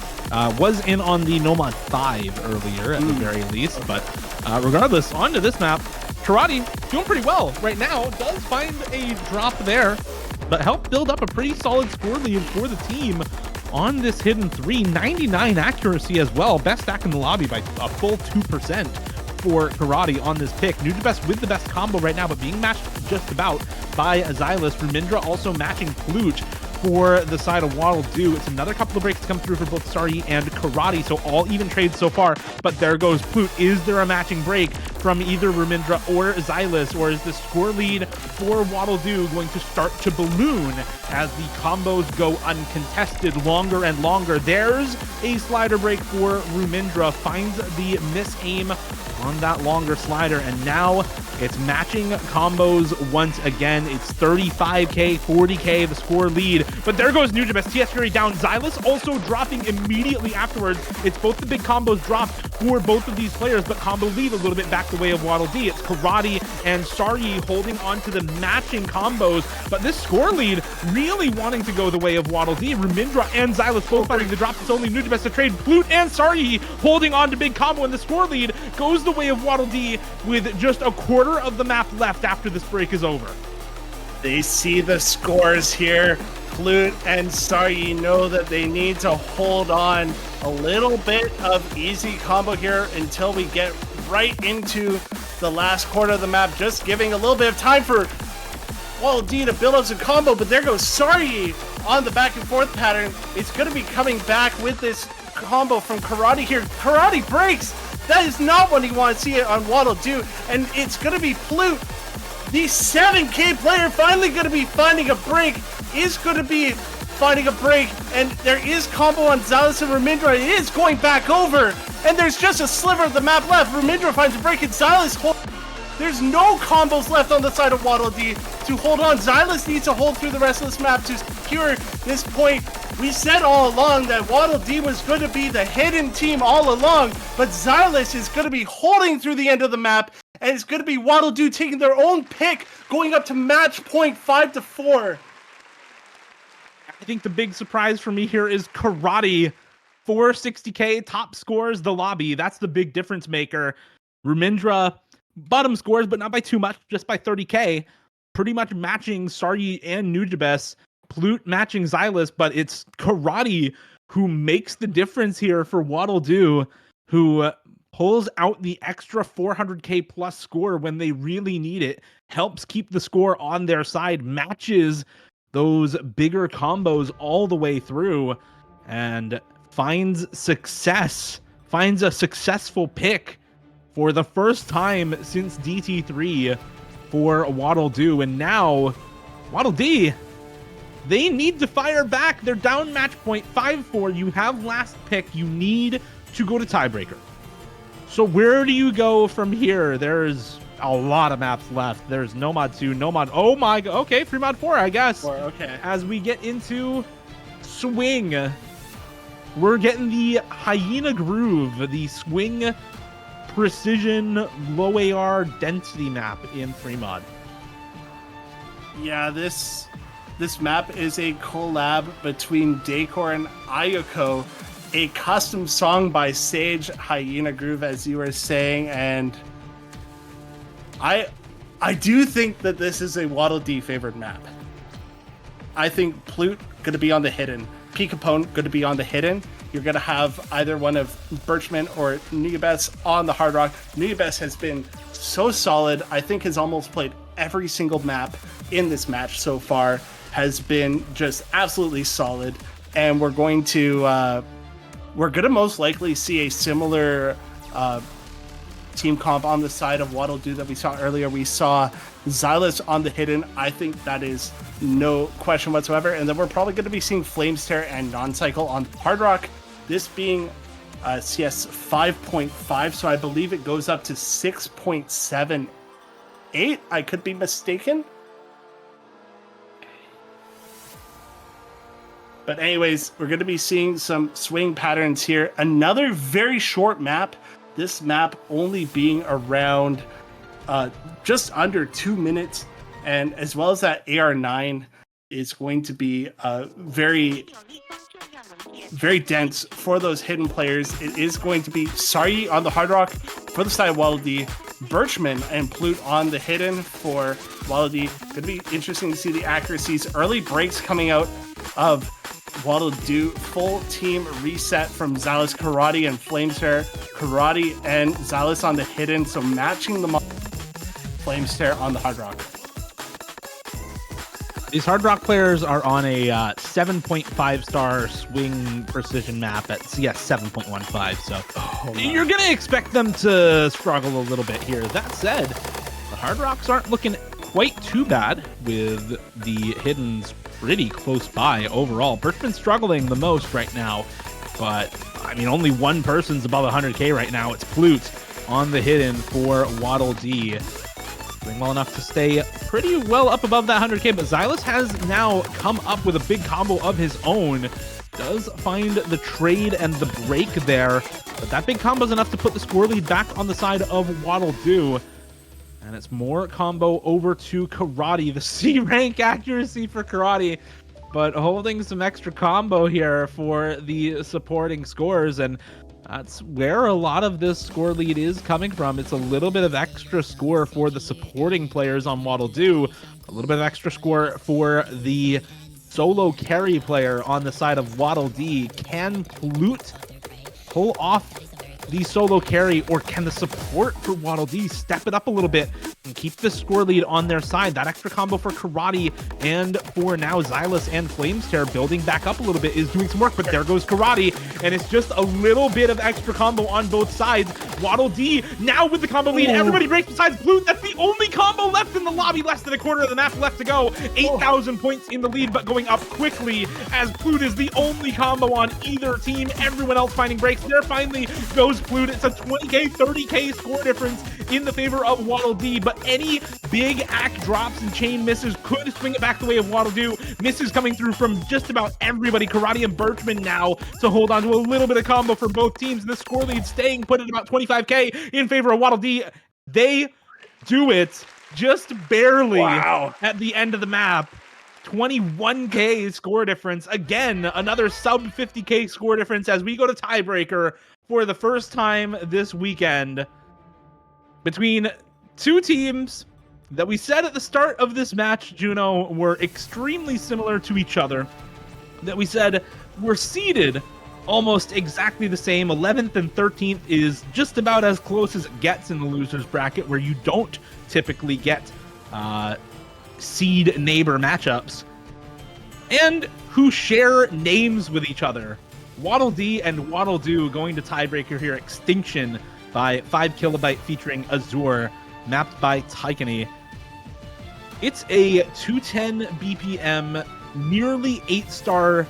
was in on the Nomad 5 earlier at the very least. But regardless, onto this map, Karate doing pretty well right now. Does find a drop there, but helped build up a pretty solid score lead for the team on this Hidden 3. 99 accuracy as well. Best stack in the lobby by a full 2% for Karate on this pick. Nujabes with the best combo right now, but being matched just about by Xylus. Rumindra also matching Plute for the side of Waddle Doo. It's another couple of breaks to come through for both Sari and Karate, so all even trades so far. But there goes Plute. Is there a matching break from either Rumindra or Xylus, or is the score lead for Waddle Doo going to start to balloon as the combos go uncontested longer and longer? There's a slider break for Rumindra, finds the miss aim on that longer slider, and now it's matching combos once again. It's 35k, 40k, the score lead. But there goes Nujabes, TS Fury down. Xylus also dropping immediately afterwards. It's both the big combos dropped for both of these players, but combo lead a little bit back the way of Waddle Dee. It's Karate and Sari holding on to the matching combos, but this score lead really wanting to go the way of Waddle Dee. Rumindra and Xylus both finding the drop. It's only Nujabes to trade. Plute and Sari holding on to big combo, and the score lead goes the way of Waddle Dee with just a quarter of the map left after this break is over. They see the scores here. Flute and Starry know that they need to hold on. A little bit of easy combo here until we get right into the last quarter of the map. Just giving a little bit of time for Waddle D to build up some combo, but there goes Starry on the back and forth pattern. It's going to be coming back with this combo from Karate here. Karate breaks. That is not what you want to see it on Waddle do. And it's going to be Flute, the 7K player, finally going to be finding a break. Is going to be finding a break. And there is combo on Xylus and Ramindra. It is going back over. And there's just a sliver of the map left. Ramindra finds a break and Xylus holds. There's no combos left on the side of Waddle D to hold on. Xylus needs to hold through the rest of this map to secure this point. We said all along that Waddle D was going to be the hidden team all along, but Xylus is going to be holding through the end of the map, and it's going to be Waddle D taking their own pick, going up to match point 5-4. I think the big surprise for me here is Karate. 460k, top scores the lobby. That's the big difference maker. Rumindra, bottom scores, but not by too much, just by 30k. Pretty much matching Saryi and Nujabes. Plute matching Xylus, but it's Karate who makes the difference here for Waddle Do, who pulls out the extra 400k plus score when they really need it, helps keep the score on their side, matches those bigger combos all the way through, and finds success, finds a successful pick for the first time since DT3 for Waddle Do. And now Waddle D, they need to fire back. They're down match point 5-4. You have last pick. You need to go to tiebreaker. So where do you go from here? There's a lot of maps left. There's no mod 2, no mod. Oh my god. Okay, free mod 4, I guess. 4, okay. As we get into swing, we're getting the Hyena Groove, the swing precision low AR density map in free mod. Yeah, this map is a collab between Dacor and Ayako, a custom song by Sage, Hyena Groove, as you were saying, and I do think that this is a Waddle D favored map. I think Plute gonna be on the hidden, P Capone gonna be on the hidden. You're gonna have either one of Birchman or Nuyabes on the Hard Rock. Nuyabes has been so solid. I think has almost played every single map in this match so far. Has been just absolutely solid, and we're gonna most likely see a similar team comp on the side of Waddle Do that we saw earlier. We saw Xylus on the hidden. I think that is no question whatsoever. And then we're probably going to be seeing Flamestare and Non-Cycle on Hard Rock. This being CS 5.5, so I believe it goes up to 6.78. I could be mistaken. But anyways, we're going to be seeing some swing patterns here. Another very short map. This map only being around just under 2 minutes. And as well as that AR9 is going to be very, very dense for those hidden players. It is going to be Saryi on the Hard Rock for the side of Waddle D. Birchman and Plute on the hidden for Waddle D. Going to be interesting to see the accuracies. Early breaks coming out of Waddle Do. Full team reset from Xylus, Karate, and Flamestare. Karate and Xylus on the hidden, so matching them up. Flamestare on the Hard Rock. These Hard Rock players are on a 7.5 star swing precision map at CS 7.15, so you're going to expect them to struggle a little bit here. That said, the Hard Rocks aren't looking quite too bad with the hiddens pretty close by overall. Birchman's struggling the most right now, but I mean, only one person's above 100k right now. It's Plute on the hidden for Waddle D. Doing well enough to stay pretty well up above that 100k, but Xylus has now come up with a big combo of his own. Does find the trade and the break there, but that big combo is enough to put the score lead back on the side of Waddle Do. And it's more combo over to Karate. The C rank accuracy for Karate, but holding some extra combo here for the supporting scores, and that's where a lot of this score lead is coming from. It's a little bit of extra score for the supporting players on Waddle Doo, a little bit of extra score for the solo carry player on the side of Waddle Dee. Can Plute pull off the solo carry, or can the support for Waddle Dee step it up a little bit and keep the score lead on their side? That extra combo for Karate and for now Xylus and Flamestear building back up a little bit is doing some work, but there goes Karate, and it's just a little bit of extra combo on both sides. Waddle Dee now with the combo lead. Everybody breaks besides Plute. That's the only combo left in the lobby. Less than a quarter of the map left to go. 8,000 points in the lead, but going up quickly as Plute is the only combo on either team. Everyone else finding breaks. There finally goes Plute. It's a 20k, 30k score difference in the favor of Waddle Dee, but any big act drops and chain misses could swing it back the way of Waddle Doo. Misses coming through from just about everybody. Karate and Birchman now to hold on to a little bit of combo for both teams. The score lead staying put at about 25k in favor of Waddle Dee. They do it just barely at the end of the map. 21k score difference. Again, another sub 50k score difference as we go to tiebreaker for the first time this weekend between two teams that we said at the start of this match, Juno, were extremely similar to each other. That we said were seeded almost exactly the same. 11th and 13th is just about as close as it gets in the losers bracket, where you don't typically get seed neighbor matchups, and who share names with each other. Waddle Dee and Waddle Doo going to tiebreaker here. Extinction by 5 Kilobyte featuring Azure, mapped by Taikani. It's a 210 BPM, nearly 8-star,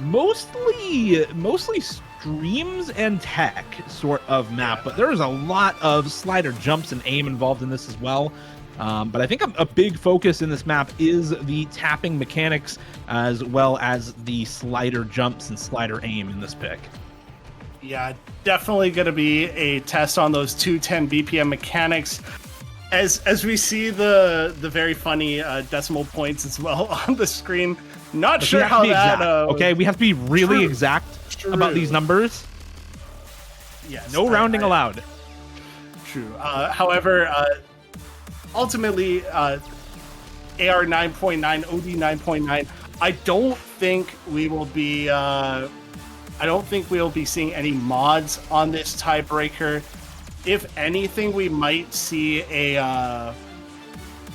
mostly streams and tech sort of map, but there is a lot of slider jumps and aim involved in this as well. But I think a big focus in this map is the tapping mechanics as well as the slider jumps and slider aim in this pick. Yeah, definitely going to be a test on those 210 BPM mechanics. As we see the very funny decimal points as well on the screen. Not but sure how that... okay, we have to be really exact about these numbers. Yes. No rounding allowed. True. However, ultimately, AR 9.9, OD 9.9, I don't think we will be... I don't think we'll be seeing any mods on this tiebreaker. If anything, we might see a...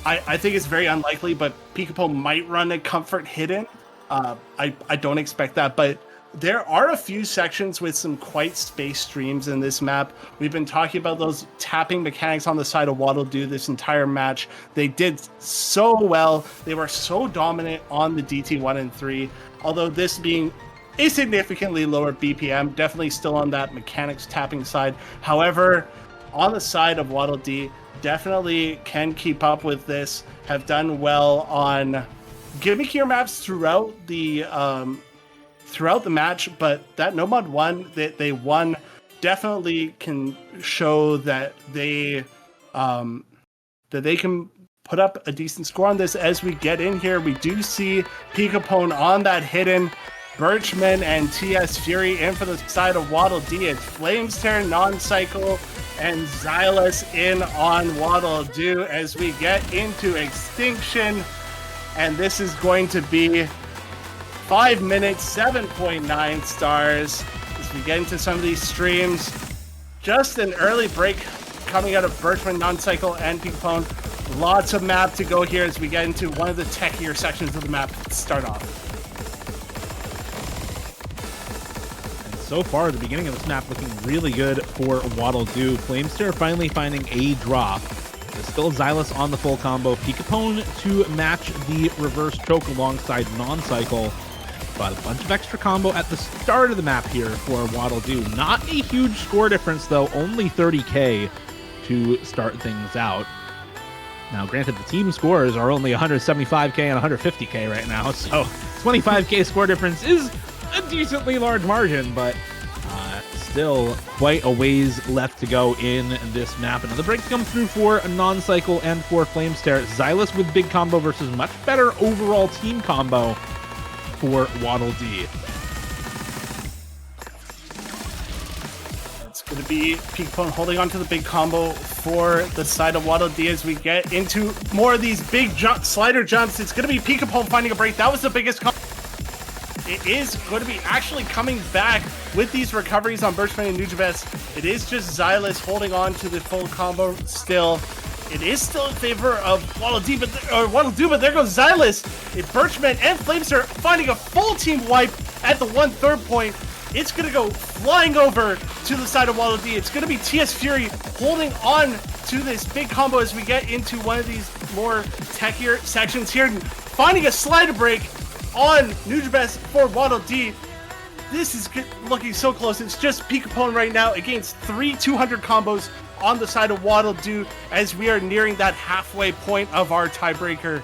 I think it's very unlikely, but Peekapoo might run a comfort hidden. I don't expect that, but there are a few sections with some quite space streams in this map. We've been talking about those tapping mechanics on the side of Waddle Doo this entire match. They did so well. They were so dominant on the DT1 and 3, although this being a significantly lower BPM, definitely still on that mechanics tapping side. However, on the side of Waddle Dee, definitely can keep up with this, have done well on gimmickier maps throughout the match, but that No Mod 1 that they won definitely can show that they can put up a decent score on this. As we get in here, we do see Peekapoo on that hidden. Birchman and TS Fury in for the side of Waddle Dee. It's Flamestear, Non-Cycle, and Xylus in on Waddle Doo as we get into Extinction. And this is going to be 5 minutes, 7.9 stars. As we get into some of these streams, just an early break coming out of Birchman, Non-Cycle, and Peekapoo. Lots of map to go here as we get into one of the techier sections of the map to start off. So far, the beginning of this map looking really good for Waddle Doo. Flamestear finally finding a drop. There's still Xylus on the full combo. Peekapoo to match the reverse choke alongside Non-Cycle. But a bunch of extra combo at the start of the map here for Waddle Doo. Not a huge score difference, though. Only 30k to start things out. Now, granted, the team scores are only 175k and 150k right now, so 25k score difference is a decently large margin, but still quite a ways left to go in this map. Another break comes through for a Non-Cycle and for Flamestear. Xylus with big combo versus much better overall team combo. for Waddle D. It's going to be Peekapone holding on to the big combo for the side of Waddle D as we get into more of these big slider jumps. It's going to be Peekapone finding a break. That was the biggest combo. It is going to be actually coming back with these recoveries on Birchman and Nujabes. It is just Xylus holding on to the full combo still. It is still in favor of Waddle D, but there goes Xylus. Birchman and Flamester finding a full team wipe at the 1/3 point. It's going to go flying over to the side of Waddle D. It's going to be TS Fury holding on to this big combo as we get into one of these more techier sections here. Finding a slider break on Nujabes for Waddle D. This is looking so close. It's just Peekapone right now against 3 200 combos on the side of Waddle D as we are nearing that halfway point of our tiebreaker.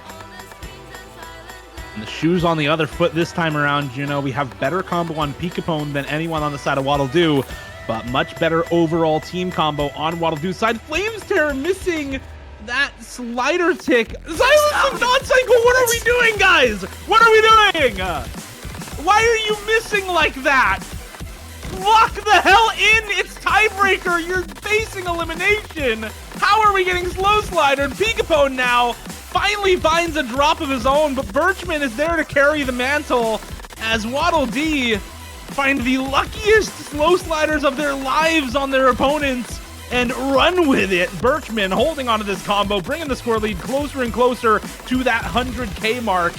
And the shoes on the other foot this time around, Juno. We have better combo on Peekapone than anyone on the side of Waddle D, but much better overall team combo on Waddle D's side. Flamesterr missing that slider tick. Xylus and non-cycle, what are we doing, guys? What are we doing? Why are you missing like that? Lock the hell in! It's tiebreaker! You're facing elimination! How are we getting slow slidered? Peekapone now finally finds a drop of his own, but Birchman is there to carry the mantle as Waddle D find the luckiest slow sliders of their lives on their opponents and run with it. Birchman holding onto this combo, bringing the score lead closer and closer to that 100K mark.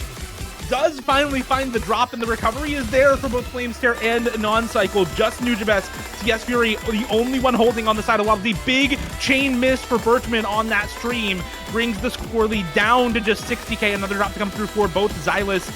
Does finally find the drop, and the recovery is there for both Flamester and non-cycle. Just Nujabes. TS Fury, the only one holding on the side of Waddle D. Big chain miss for Birchman on that stream. Brings the score lead down to just 60K. Another drop to come through for both Xylus.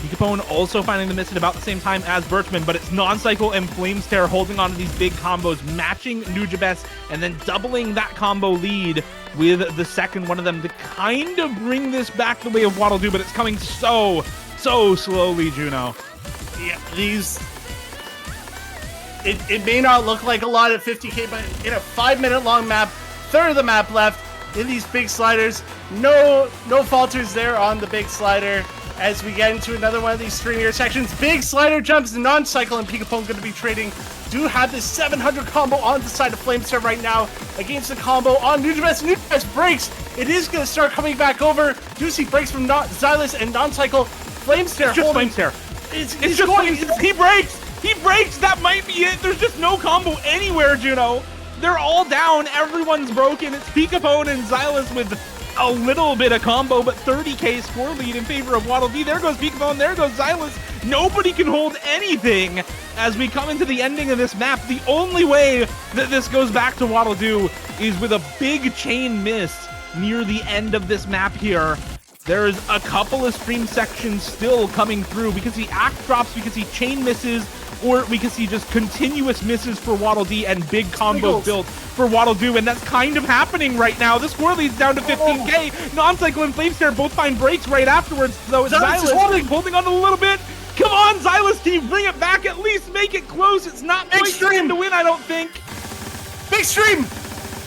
Peekapone also finding the miss at about the same time as Birchman, but it's non-cycle and Flamester holding on to these big combos, matching Nujabes, and then doubling that combo lead with the second one of them to kind of bring this back the way of Waddle D, but it's coming so slowly, Juno. Yeah, it may not look like a lot at 50K, but in a 5-minute long map, third of the map left in these big sliders. No falters there on the big slider as we get into another one of these streamier sections. Big slider jumps, non-cycle and Peekapone going to be trading. Do have this 700 combo on the side of Flamester right now against the combo on Nujabes. Nujabes breaks. It is going to start coming back over. Do see breaks from Xylus and non-cycle. Flamester holding. Flamester. It's just Flamester. He breaks. He breaks. That might be it. There's just no combo anywhere, Juno. They're all down. Everyone's broken. It's Peekapone and Xylus with a little bit of combo, but 30K score lead in favor of Waddle D. There goes Peekapone, there goes Xylus. Nobody can hold anything as we come into the ending of this map. The only way that this goes back to Waddle D is with a big chain miss near the end of this map here. There's a couple of stream sections still coming through. We can see act drops, we can see chain misses, or we can see just continuous misses for Waddle D and big combos built for Waddle D, and that's kind of happening right now. The score leads down to 15K. Non-cycle and Flamester both find breaks right afterwards, so it's Xylus holding on a little bit. Come on, Xylus, can you bring it back? At least make it close. It's not quite stream to win, I don't think. Big stream!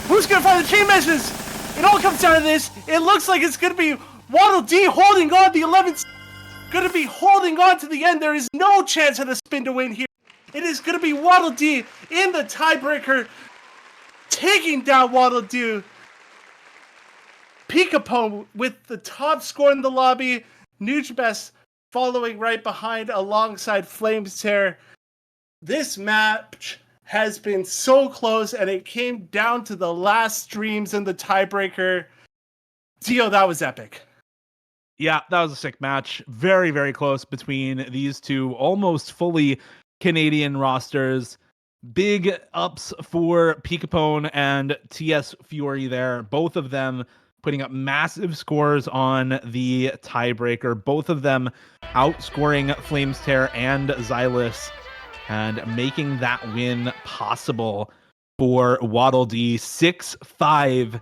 Who's gonna find the chain meshes? It all comes down to this. It looks like it's gonna be Waddle D holding on the 11th. Gonna be holding on to the end. There is no chance of the spin to win here. It is gonna be Waddle D in the tiebreaker, taking down Waddle D. Peekapone with the top score in the lobby. Nujabes following right behind alongside Flamester. This match has been so close, and it came down to the last streams in the tiebreaker. Dio, that was epic. Yeah, that was a sick match. Very close between these two almost fully Canadian rosters. Big ups for Peekapone and TS Fury there. Both of them putting up massive scores on the tiebreaker. Both of them outscoring Flamester and Xylus and making that win possible for Waddle D. 6-5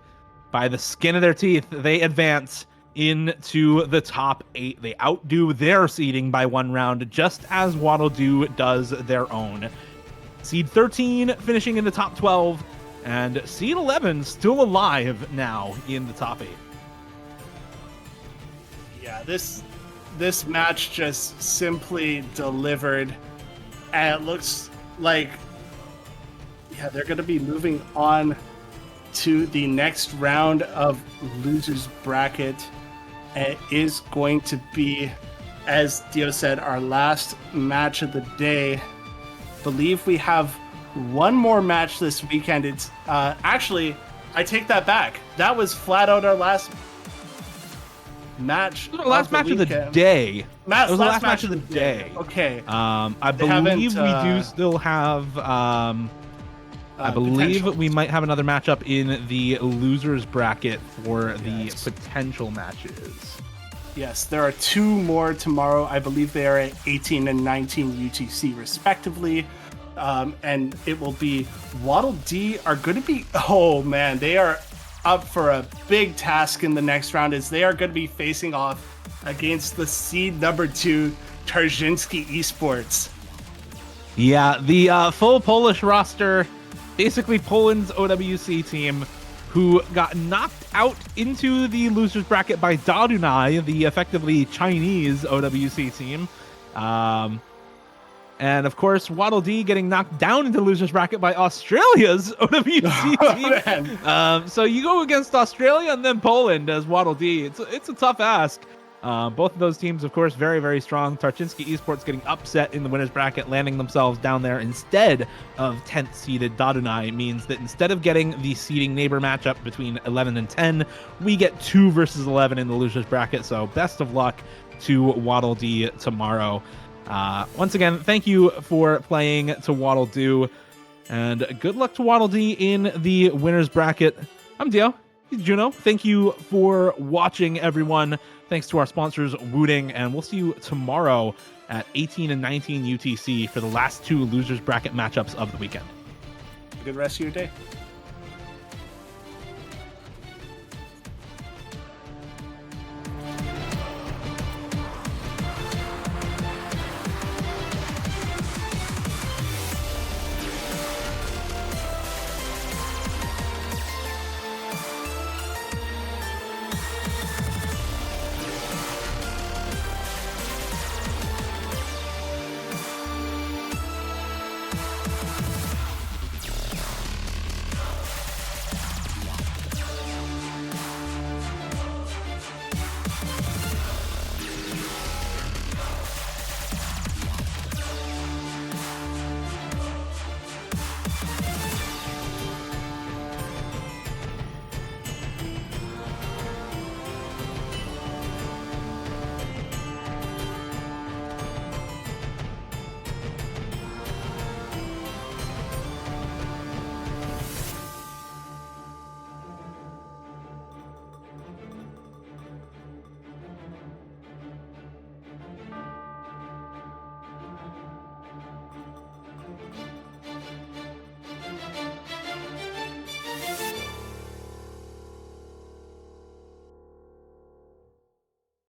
by the skin of their teeth. They advance into the top 8. They outdo their seeding by 1 round, just as Waddle D does their own. Seed 13 finishing in the top 12, and seed 11 still alive now in the top 8. Yeah, this this match just simply delivered, and it looks like, yeah, they're going to be moving on to the next round of losers bracket. And it is going to be, as Dio said, our last match of the day. Believe we have one more match this weekend. It's actually, I take that back. That was flat out our last match. The last match of the day. It was the last match of the day. Okay. I believe we do still have. I believe potential. we might have another matchup in the losers bracket for Yes. the potential matches. Yes, there are 2 more tomorrow. I believe they are at 18 and 19 UTC respectively. And it will be Waddle D are going to be, oh man, they are up for a big task in the next round, as they are going to be facing off against the seed number 2 Tarzinski Esports. Yeah, the full Polish roster, basically Poland's OWC team, who got knocked out into the losers bracket by Dadunai, the effectively Chinese OWC team. And of course, Waddle D getting knocked down into the losers bracket by Australia's OWC team. So you go against Australia and then Poland as Waddle D. It's a tough ask. Both of those teams, of course, very, very strong. Tarczynski Esports getting upset in the winners bracket, landing themselves down there instead of 10th seeded Dadunai, means that instead of getting the seeding neighbor matchup between 11 and 10, we get 2 versus 11 in the losers bracket. So best of luck to Waddle D tomorrow. Once again, thank you for playing to Waddle Do, and good luck to Waddle D in the winners bracket. I'm Dio. He's Juno. Thank you for watching, everyone. Thanks to our sponsors, Wooding, and we'll see you tomorrow at 18 and 19 UTC for the last 2 losers bracket matchups of the weekend. Good rest of your day.